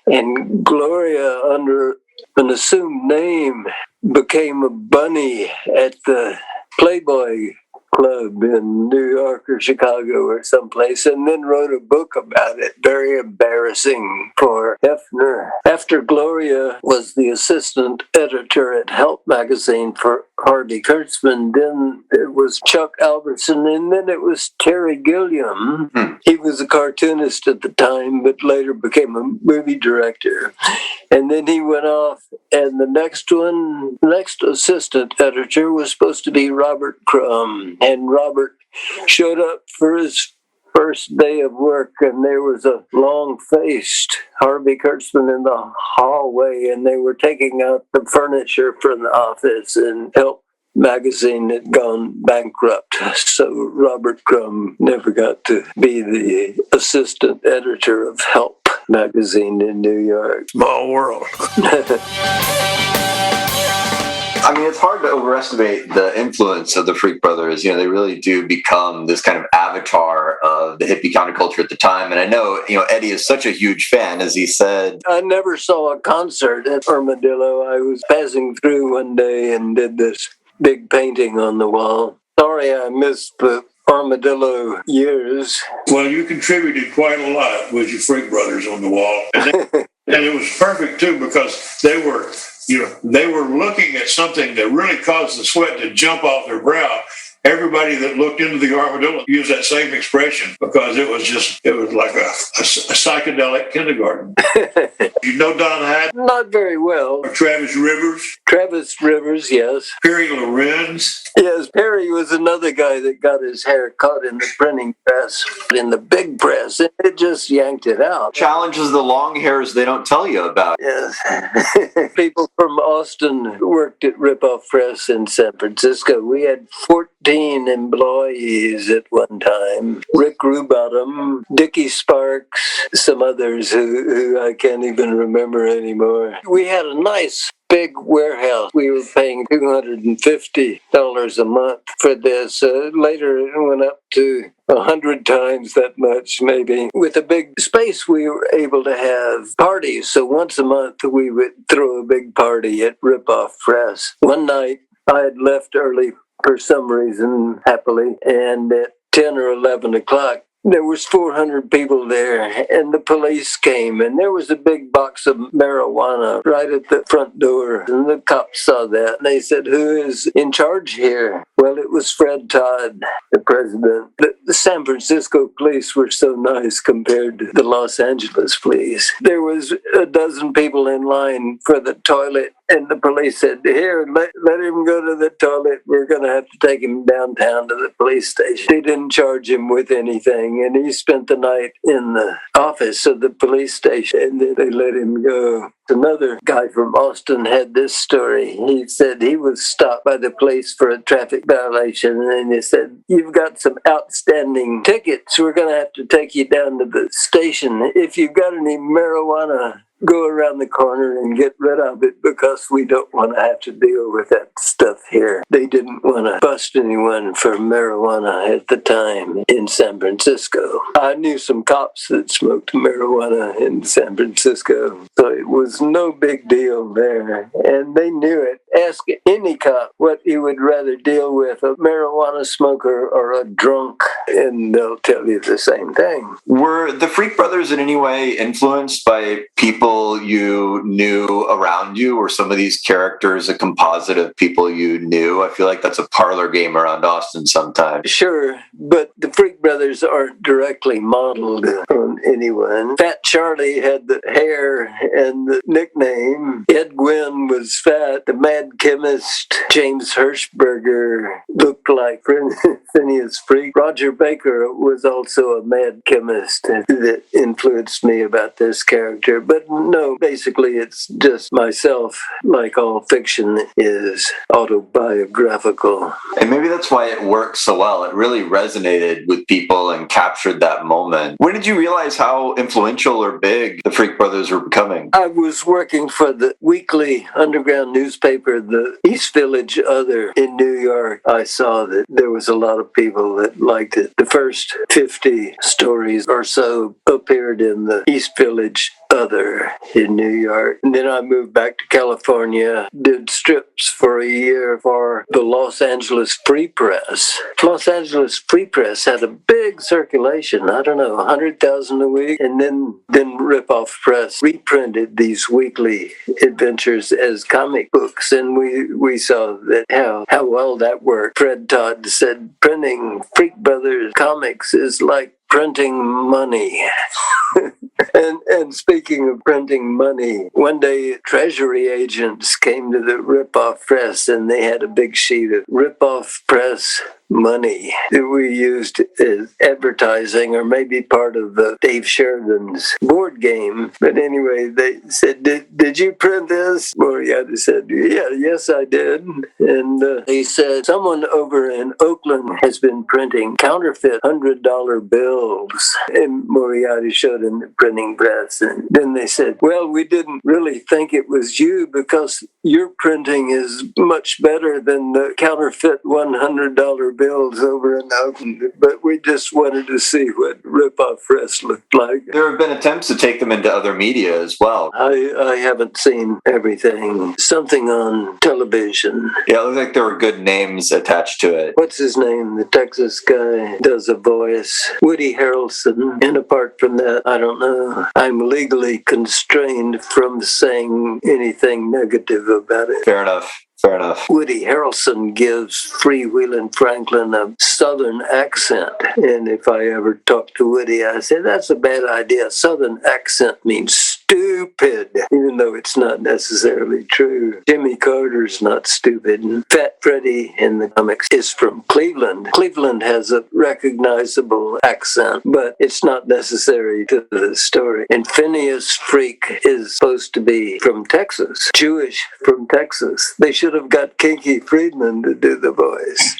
And Gloria, under an assumed name, became a bunny at the Playboy Club in New York or Chicago or someplace, and then wrote a book about it. Very embarrassing for Hefner. After Gloria was the assistant editor at Help magazine for Harvey Kurtzman, then it was Chuck Albertson, and then it was Terry Gilliam. He was a cartoonist at the time, but later became a movie director. And then he went off, and the next assistant editor was supposed to be Robert Crumb. And Robert showed up for his first day of work, and there was a long-faced Harvey Kurtzman in the hallway, and they were taking out the furniture from the office, and Help magazine had gone bankrupt. So Robert Crumb never got to be the assistant editor of Help magazine in New York. Small world. I mean, it's hard to overestimate the influence of the Freak Brothers. They really do become this kind of avatar of the hippie counterculture at the time. And I know, Eddie is such a huge fan, as he said. I never saw a concert at Armadillo. I was passing through one day and did this big painting on the wall. Sorry I missed the Armadillo years. Well, you contributed quite a lot with your Freak Brothers on the wall. And it was perfect, too, because they were looking at something that really caused the sweat to jump off their brow. Everybody that looked into the Armadillo used that same expression because it was like a psychedelic kindergarten. You know Don Hyde? Not very well. Or Travis Rivers? Travis Rivers, yes. Perry Lorenz? Yes, Perry was another guy that got his hair cut in the printing press, in the big press, and it just yanked it out. Challenges the long hairs they don't tell you about. Yes. People from Austin worked at Ripoff Press in San Francisco. We had 14 employees at one time. Rick Rubottom, Dickie Sparks, some others who I can't even remember anymore. We had a nice big warehouse. We were paying $250 a month for this. Later it went up to 100 times that much, maybe. With a big space, we were able to have parties. So once a month, we would throw a big party at Ripoff Press. One night, I had left early for some reason, happily, and at 10 or 11 o'clock, there was 400 people there, and the police came, and there was a big box of marijuana right at the front door, and the cops saw that, and they said, "Who is in charge here?" Well, it was Fred Todd, the president. The San Francisco police were so nice compared to the Los Angeles police. There was a dozen people in line for the toilet, and the police said, "Here, let him go to the toilet. We're going to have to take him downtown to the police station." They didn't charge him with anything, and he spent the night in the office of the police station, and then they let him go. Another guy from Austin had this story. He said he was stopped by the police for a traffic violation, and they said, "You've got some outstanding tickets. We're going to have to take you down to the station. If you've got any marijuana, go around the corner and get rid of it because we don't want to have to deal with that stuff here." They didn't want to bust anyone for marijuana at the time in San Francisco. I knew some cops that smoked marijuana in San Francisco, so it was no big deal there, and they knew it. Ask any cop what he would rather deal with, a marijuana smoker or a drunk, and they'll tell you the same thing. Were the Freak Brothers in any way influenced by people you knew around you, or some of these characters a composite of people you knew? I feel like that's a parlor game around Austin sometimes. Sure, but the Freak Brothers aren't directly modeled on anyone. Fat Charlie had the hair and the nickname. Ed Gwynn was fat. The Mad Chemist, James Hirschberger, looked like Phineas Freak. Roger Baker was also a mad chemist that influenced me about this character. But no, basically it's just myself, like all fiction is autobiographical. And maybe that's why it worked so well. It really resonated with people and captured that moment. When did you realize how influential or big the Freak Brothers were becoming? I was working for the weekly underground newspaper, the East Village Other in New York. I saw that there was a lot of people that liked it. The first 50 stories or so appeared in the East Village Other in New York. And then I moved back to California, did strips for a year for the Los Angeles Free Press. Los Angeles Free Press had a big circulation, 100,000 a week. And then Ripoff Press reprinted these weekly adventures as comic books, and we saw that how well that worked. Fred Todd said printing Freak Brothers comics is like printing money. And speaking of printing money, one day Treasury agents came to the Ripoff Press, and they had a big sheet of Ripoff Press money that we used as advertising, or maybe part of Dave Sheridan's board game. But anyway, they said, did you print this? Moriarty said, yes, I did. And he said, someone over in Oakland has been printing counterfeit $100 bills. And Moriarty showed him the printing press. And then they said, well, we didn't really think it was you because your printing is much better than the counterfeit $100 bills over in Oakland. But we just wanted to see what Ripoff Press looked like. There have been attempts to take them into other media as well. I haven't seen everything. Something on television. Yeah, it looks like there were good names attached to it. What's his name? The Texas guy does a voice. Woody Harrelson. And apart from that, I don't know. I'm legally constrained from saying anything negative about it. Fair enough. Woody Harrelson gives Freewheelin' Franklin a Southern accent. And if I ever talk to Woody, I say, that's a bad idea. Southern accent means stupid, even though it's not necessarily true. Jimmy Carter's not stupid. And Fat Freddy in the comics is from Cleveland. Cleveland has a recognizable accent, but it's not necessary to the story. And Phineas Freak is supposed to be from Texas, Jewish from Texas. They should have got Kinky Friedman to do the voice.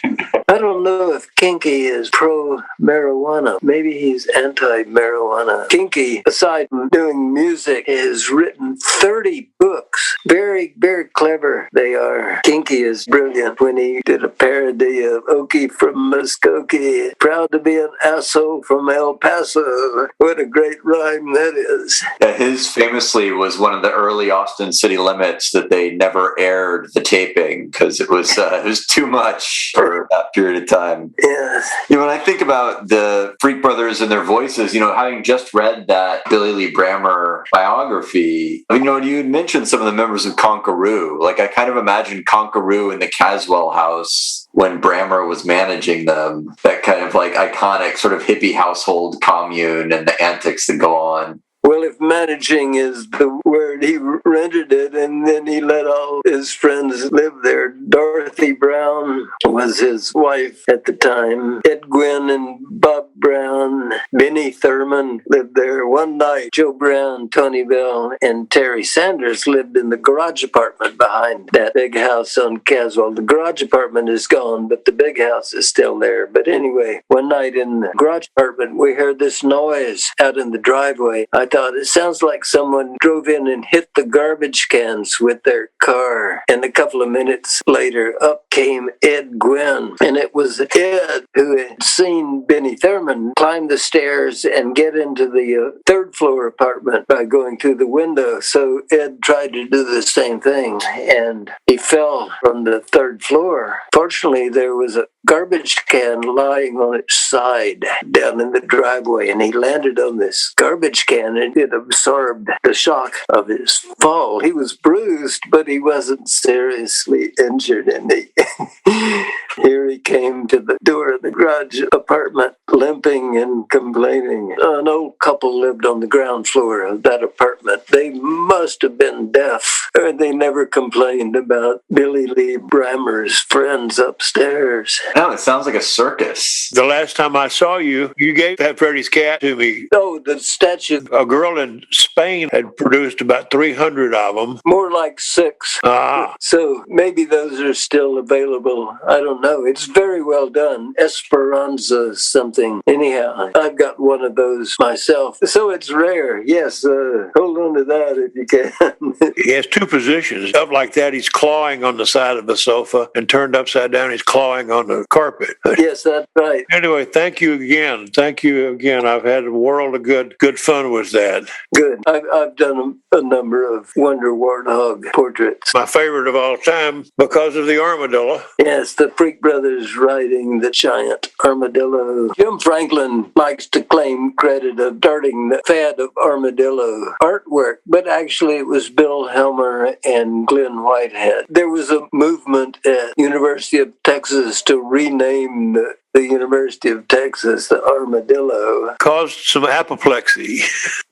I don't know if Kinky is pro-marijuana. Maybe he's anti-marijuana. Kinky, aside from doing music, has written 30 books. Very, very clever they are. Kinky is brilliant when he did a parody of Okie from Muskogee. Proud to be an asshole from El Paso. What a great rhyme that is. Yeah, his famously was one of the early Austin City Limits that they never aired the taping because it was too much for that period of time. Yes. When I think about the Freak Brothers and their voices, having just read that Billy Lee Brammer biography, you had mentioned some of the members of Conqueroo. Like, I kind of imagine Conqueroo in the Caswell House when Brammer was managing them, that kind of like iconic sort of hippie household commune and the antics that go on. Well, if managing is the word, he rented it and then he let all his friends live there. Dorothy Brown was his wife at the time. Ed Gwynn and Bob Brown, Benny Thurman lived there. One night, Joe Brown, Tony Bell, and Terry Sanders lived in the garage apartment behind that big house on Caswell. The garage apartment is gone, but the big house is still there. But anyway, one night in the garage apartment, we heard this noise out in the driveway. I thought, it sounds like someone drove in and hit the garbage cans with their car. And a couple of minutes later, up came Ed Gwynn. And it was Ed who had seen Benny Thurman climb the stairs and get into the third floor apartment by going through the window. So Ed tried to do the same thing, and he fell from the third floor. Fortunately, there was a garbage can lying on its side down in the driveway, and he landed on this garbage can, and it absorbed the shock of his fall. He was bruised, but he wasn't seriously injured, and here he came to the door of the garage apartment, limping and complaining. An old couple lived on the ground floor of that apartment. They must have been deaf, or they never complained about Billy Lee Brammer's friends upstairs. No, it sounds like a circus. The last time I saw you, you gave Fat Freddy's cat to me. Oh, the statue. A girl in Spain had produced about 300 of them. More like 6. So maybe those are still available. I don't know. It's very well done. Esperanza something. Anyhow, I've got one of those myself. So it's rare. Yes, hold on to that if you can. He has 2 positions. Up like that, he's clawing on the side of the sofa, and turned upside down, he's clawing on the carpet. Yes, that's right. Anyway, thank you again. I've had a world of good fun with that. Good. I've done a number of Wonder Warthog portraits. My favorite of all time, because of the armadillo. Yes, the Freak Brothers riding the giant armadillo. Jim Franklin likes to claim credit of starting the fad of armadillo artwork, but actually it was Bill Helmer and Glenn Whitehead. There was a movement at University of Texas to rename the the University of Texas, the armadillo. Caused some apoplexy.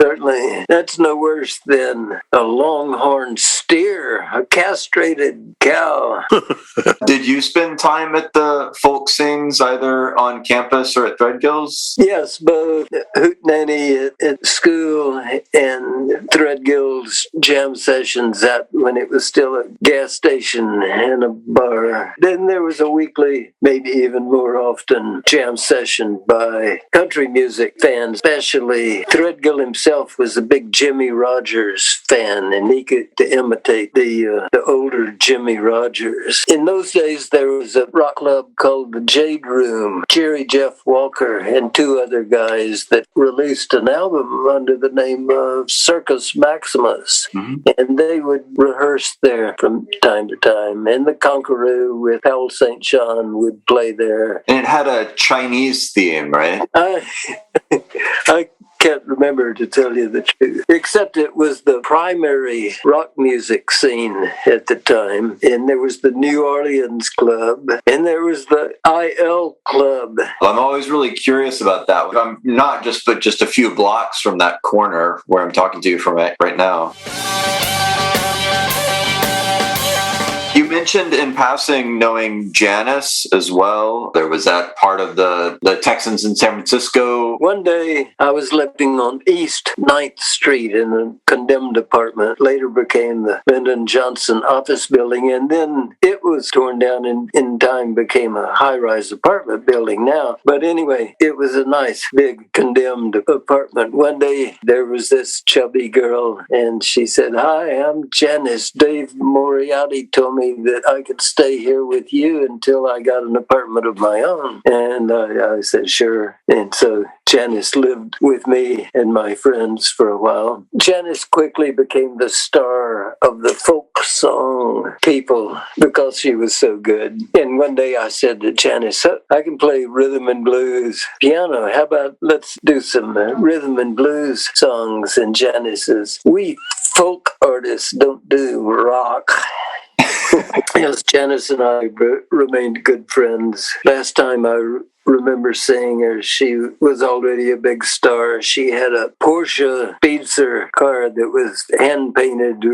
Certainly. That's no worse than a longhorn steer, a castrated cow. Did you spend time at the folk sings either on campus or at Threadgill's? Yes, both hootenanny at school and Threadgill's jam sessions at when it was still a gas station and a bar. Then there was a weekly, maybe even more often, jam session by country music fans, especially Threadgill himself was a big Jimmy Rogers fan, and he could imitate the older Jimmy Rogers. In those days, there was a rock club called the Jade Room. Jerry Jeff Walker and two other guys that released an album under the name of Circus Maximus. Mm-hmm. And they would rehearse there from time to time. And the Conqueror with Powell St. John would play there. And it had a Chinese theme, right? I can't remember, to tell you the truth, except it was the primary rock music scene at the time. And there was the New Orleans Club, and there was the IL Club. Well, I'm always really curious about that. I'm not just a few blocks from that corner where I'm talking to you from right now. You mentioned in passing knowing Janis as well. There was that part of the Texans in San Francisco. One day I was living on East 9th Street in a condemned apartment. Later became the Lyndon Johnson office building, and then it was torn down and in time became a high-rise apartment building now. But anyway, it was a nice big condemned apartment. One day there was this chubby girl, and she said, "Hi, I'm Janis. Dave Moriarty told me that I could stay here with you until I got an apartment of my own." And I said, "Sure." And so Janis lived with me and my friends for a while. Janis quickly became the star of the folk song people because she was so good. And one day I said to Janis, "I can play rhythm and blues piano. How about let's do some rhythm and blues songs?" And Janis says, "We folk artists don't do rock." Yes, Janis and I remained good friends. Last time I remember seeing her, she was already a big star. She had a Porsche Speedster car that was hand-painted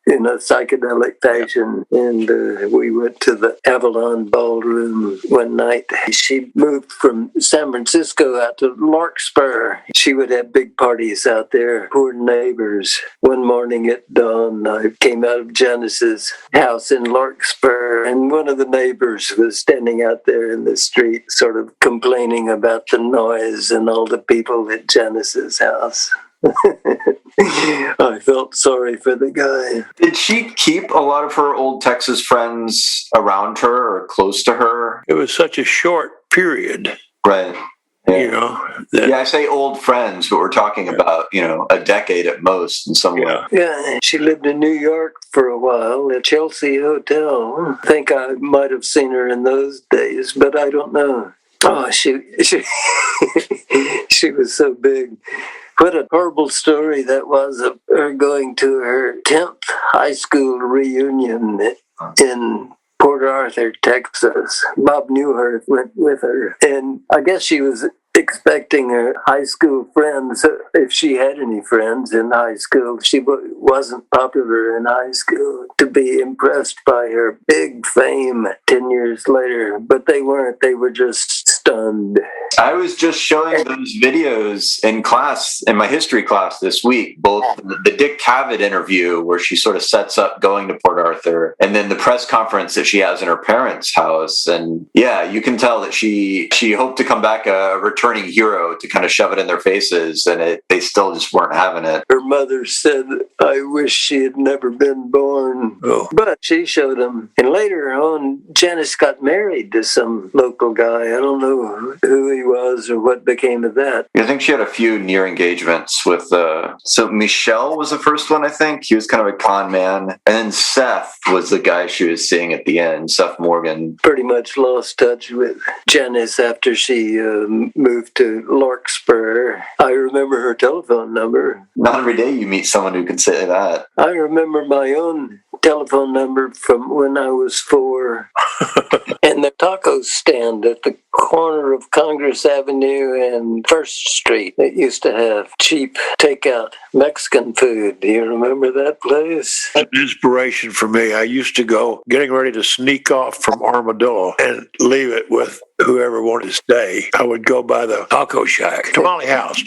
in a psychedelic fashion, and we went to the Avalon Ballroom one night. She moved from San Francisco out to Larkspur. She would have big parties out there, poor neighbors. One morning at dawn, I came out of Janis's house in Larkspur, and one of the neighbors was standing out there in the street, sort of complaining about the noise and all the people at Janis's house. I felt sorry for the guy. Did she keep a lot of her old Texas friends around her or close to her? It was such a short period. Right. Yeah. You know. I say old friends, but we're talking about, a decade at most in some way. Yeah, she lived in New York for a while at Chelsea Hotel. I think I might have seen her in those days, but I don't know. Oh, she was so big. What a horrible story that was of her going to her 10th high school reunion in Port Arthur, Texas. Bob Newhart went with her, and I guess she was expecting her high school friends, if she had any friends in high school. She wasn't popular in high school, to be impressed by her big fame 10 years later, but they weren't. They were just stunned. I was just showing those videos in class, in my history class this week, both the Dick Cavett interview where she sort of sets up going to Port Arthur, and then the press conference that she has in her parents' house. And yeah, you can tell that she hoped to come back a returning hero to kind of shove it in their faces, and they still just weren't having it. Her mother said, "I wish she had never been born." Oh. But she showed him. And later on, Janis got married to some local guy. I don't know who he was or what became of that. I think she had a few near engagements with, so Michelle was the first one, I think. He was kind of a con man. And then Seth was the guy she was seeing at the end, Seth Morgan. Pretty much lost touch with Janis after she moved to Larkspur. I remember her telephone number. Not every day you meet someone who can say that. I remember my own telephone number from when I was 4. And the taco stand at the corner corner of Congress Avenue and First Street. It used to have cheap takeout Mexican food. Do you remember that place? An inspiration for me. I used to go getting ready to sneak off from Armadillo and leave it with whoever wanted to stay. I would go by the taco shack, tamale house,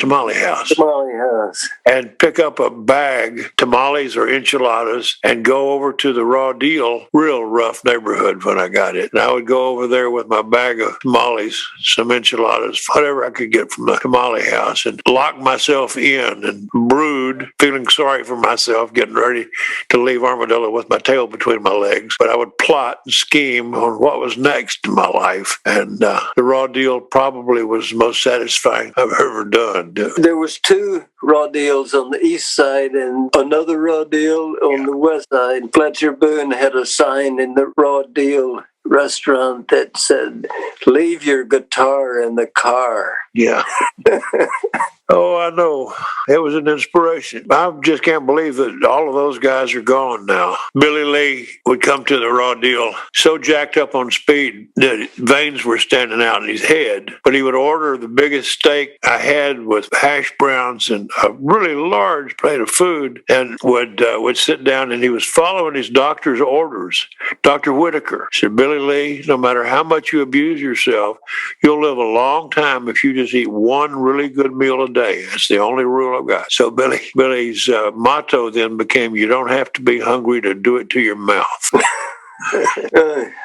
and pick up a bag, tamales or enchiladas, and go over to the Raw Deal, real rough neighborhood when I got it. And I would go over there with my bag of tamales, some enchiladas, whatever I could get from the tamale house, and lock myself in and brood, feeling sorry for myself, getting ready to leave Armadillo with my tail between my legs. But I would plot and scheme on what was next in my life. And the Raw Deal probably was the most satisfying I've ever done. There was 2 Raw Deals on the east side and another Raw Deal on the west side. Fletcher Boone had a sign in the Raw Deal restaurant that said, "Leave your guitar in the car." Yeah. Oh, I know. It was an inspiration. I just can't believe that all of those guys are gone now. Billy Lee would come to the Raw Deal so jacked up on speed that veins were standing out in his head. But he would order the biggest steak I had with hash browns and a really large plate of food, and would sit down, and he was following his doctor's orders. Dr. Whitaker said, "Billy Lee, no matter how much you abuse yourself, you'll live a long time if you just eat one really good meal a day. That's the only rule I've got." So Billy's motto then became, "You don't have to be hungry to do it to your mouth."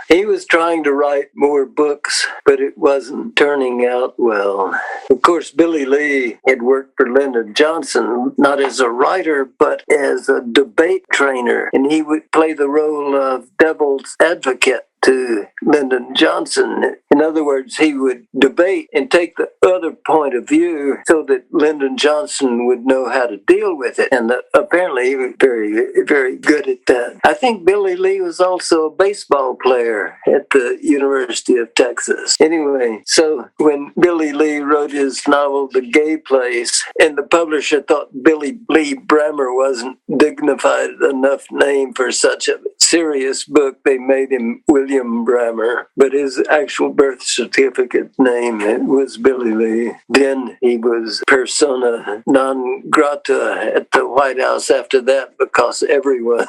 He was trying to write more books, but it wasn't turning out well. Of course, Billy Lee had worked for Lyndon Johnson, not as a writer, but as a debate trainer, and he would play the role of devil's advocate to Lyndon Johnson. In other words, he would debate and take the other point of view so that Lyndon Johnson would know how to deal with it. And apparently he was very, very good at that. I think Billy Lee was also a baseball player at the University of Texas. Anyway, so when Billy Lee wrote his novel, The Gay Place, and the publisher thought Billy Lee Brammer wasn't dignified enough name for such a serious book, they made him William Brammer, but his actual birth certificate name was Billy Lee. Then he was persona non grata at the White House after that because everyone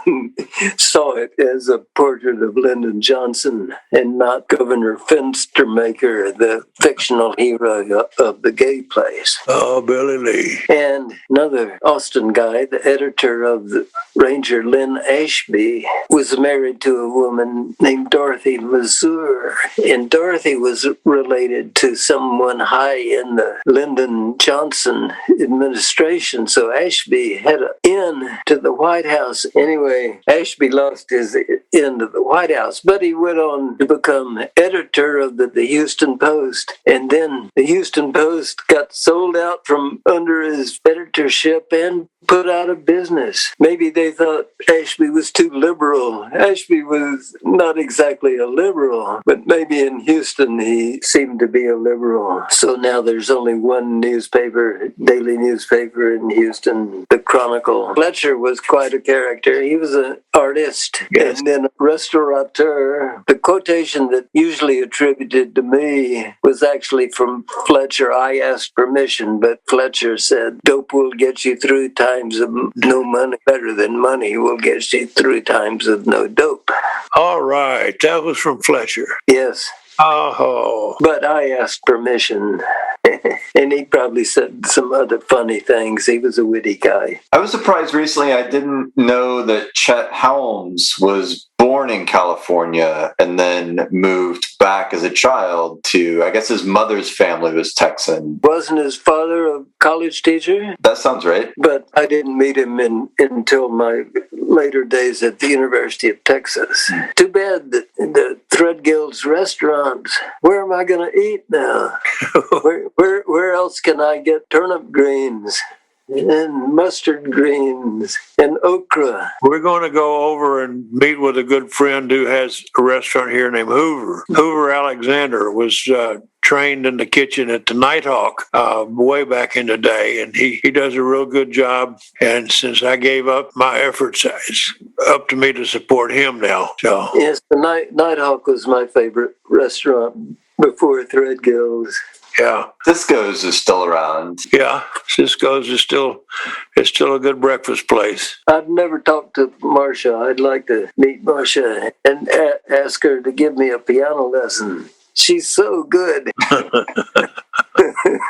saw it as a portrait of Lyndon Johnson and not Governor Fenstermaker, the fictional hero of The Gay Place. Oh, Billy Lee. And another Austin guy, the editor of the Ranger, Lynn Ashby, was married to a woman named Dorothy Mazur, and Dorothy was related to someone high in the Lyndon Johnson administration, so Ashby had an in to the White House. Anyway, Ashby lost his in to the White House, but he went on to become editor of the Houston Post, and then the Houston Post got sold out from under his editorship and put out of business. Maybe they thought Ashby was too liberal. Ashby was not exactly a liberal, but maybe in Houston he seemed to be a liberal. So now there's only one newspaper, daily newspaper in Houston, the Chronicle. Fletcher was quite a character. He was an artist, yes, and then a restaurateur. The quotation that usually attributed to me was actually from Fletcher. I asked permission, but Fletcher said, "Dope will get you through times of no money. Better than money will get you through times of no dope." All right. That was from Fletcher. Yes. Oh. But I asked permission. And he probably said some other funny things. He was a witty guy. I was surprised recently. I didn't know that Chet Helms was born in California and then moved back as a child to, I guess his mother's family was Texan. Wasn't his father a college teacher? That sounds right. But I didn't meet him until my later days at the University of Texas. Too bad that the Threadgill's restaurants. Where am I going to eat now? Where else can I get turnip greens and mustard greens and okra? We're going to go over and meet with a good friend who has a restaurant here named Hoover. Hoover Alexander was trained in the kitchen at the Nighthawk way back in the day, and he does a real good job. And since I gave up my efforts, it's up to me to support him now. So yes, the Nighthawk was my favorite restaurant before Threadgills. Yeah. Cisco's is still around. Yeah, Cisco's is still a good breakfast place. I've never talked to Marcia. I'd like to meet Marcia and ask her to give me a piano lesson. She's so good.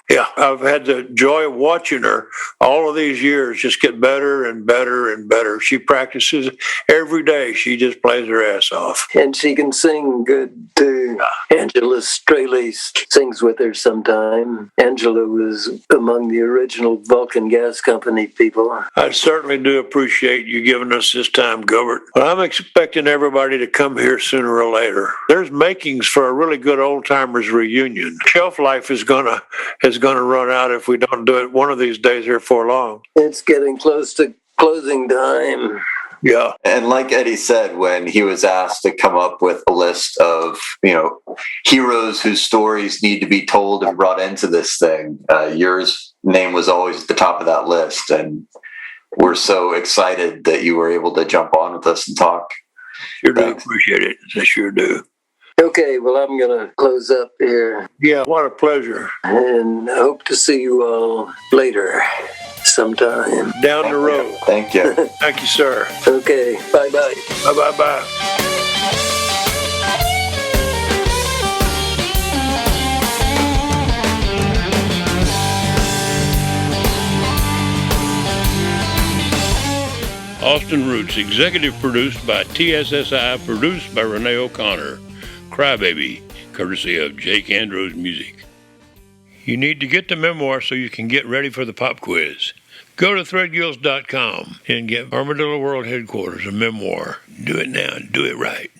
Yeah, I've had the joy of watching her all of these years just get better and better and better. She practices every day. She just plays her ass off. And she can sing good too. Angela Straley sings with her sometime. Angela was among the original Vulcan Gas Company people. I certainly do appreciate you giving us this time, Gilbert. But I'm expecting everybody to come here sooner or later. There's makings for a really good old-timers reunion. Shelf life is gonna run out if we don't do it one of these days here for long. It's getting close to closing time. Yeah. And like Eddie said, when he was asked to come up with a list of, heroes whose stories need to be told and brought into this thing, yours name was always at the top of that list. And we're so excited that you were able to jump on with us and talk. Sure do appreciate it. I sure do. Okay, well, I'm going to close up here. Yeah, what a pleasure. And hope to see you all later sometime. Down the road. Thank you. Thank you, sir. Okay, bye-bye. Bye-bye-bye. Austin Roots, executive produced by TSSI, produced by Renee O'Connor. Crybaby, courtesy of Jake Andrews Music. You need to get the memoir so you can get ready for the pop quiz. Go to threadgills.com and get Armadillo World Headquarters a memoir. Do it now and do it right.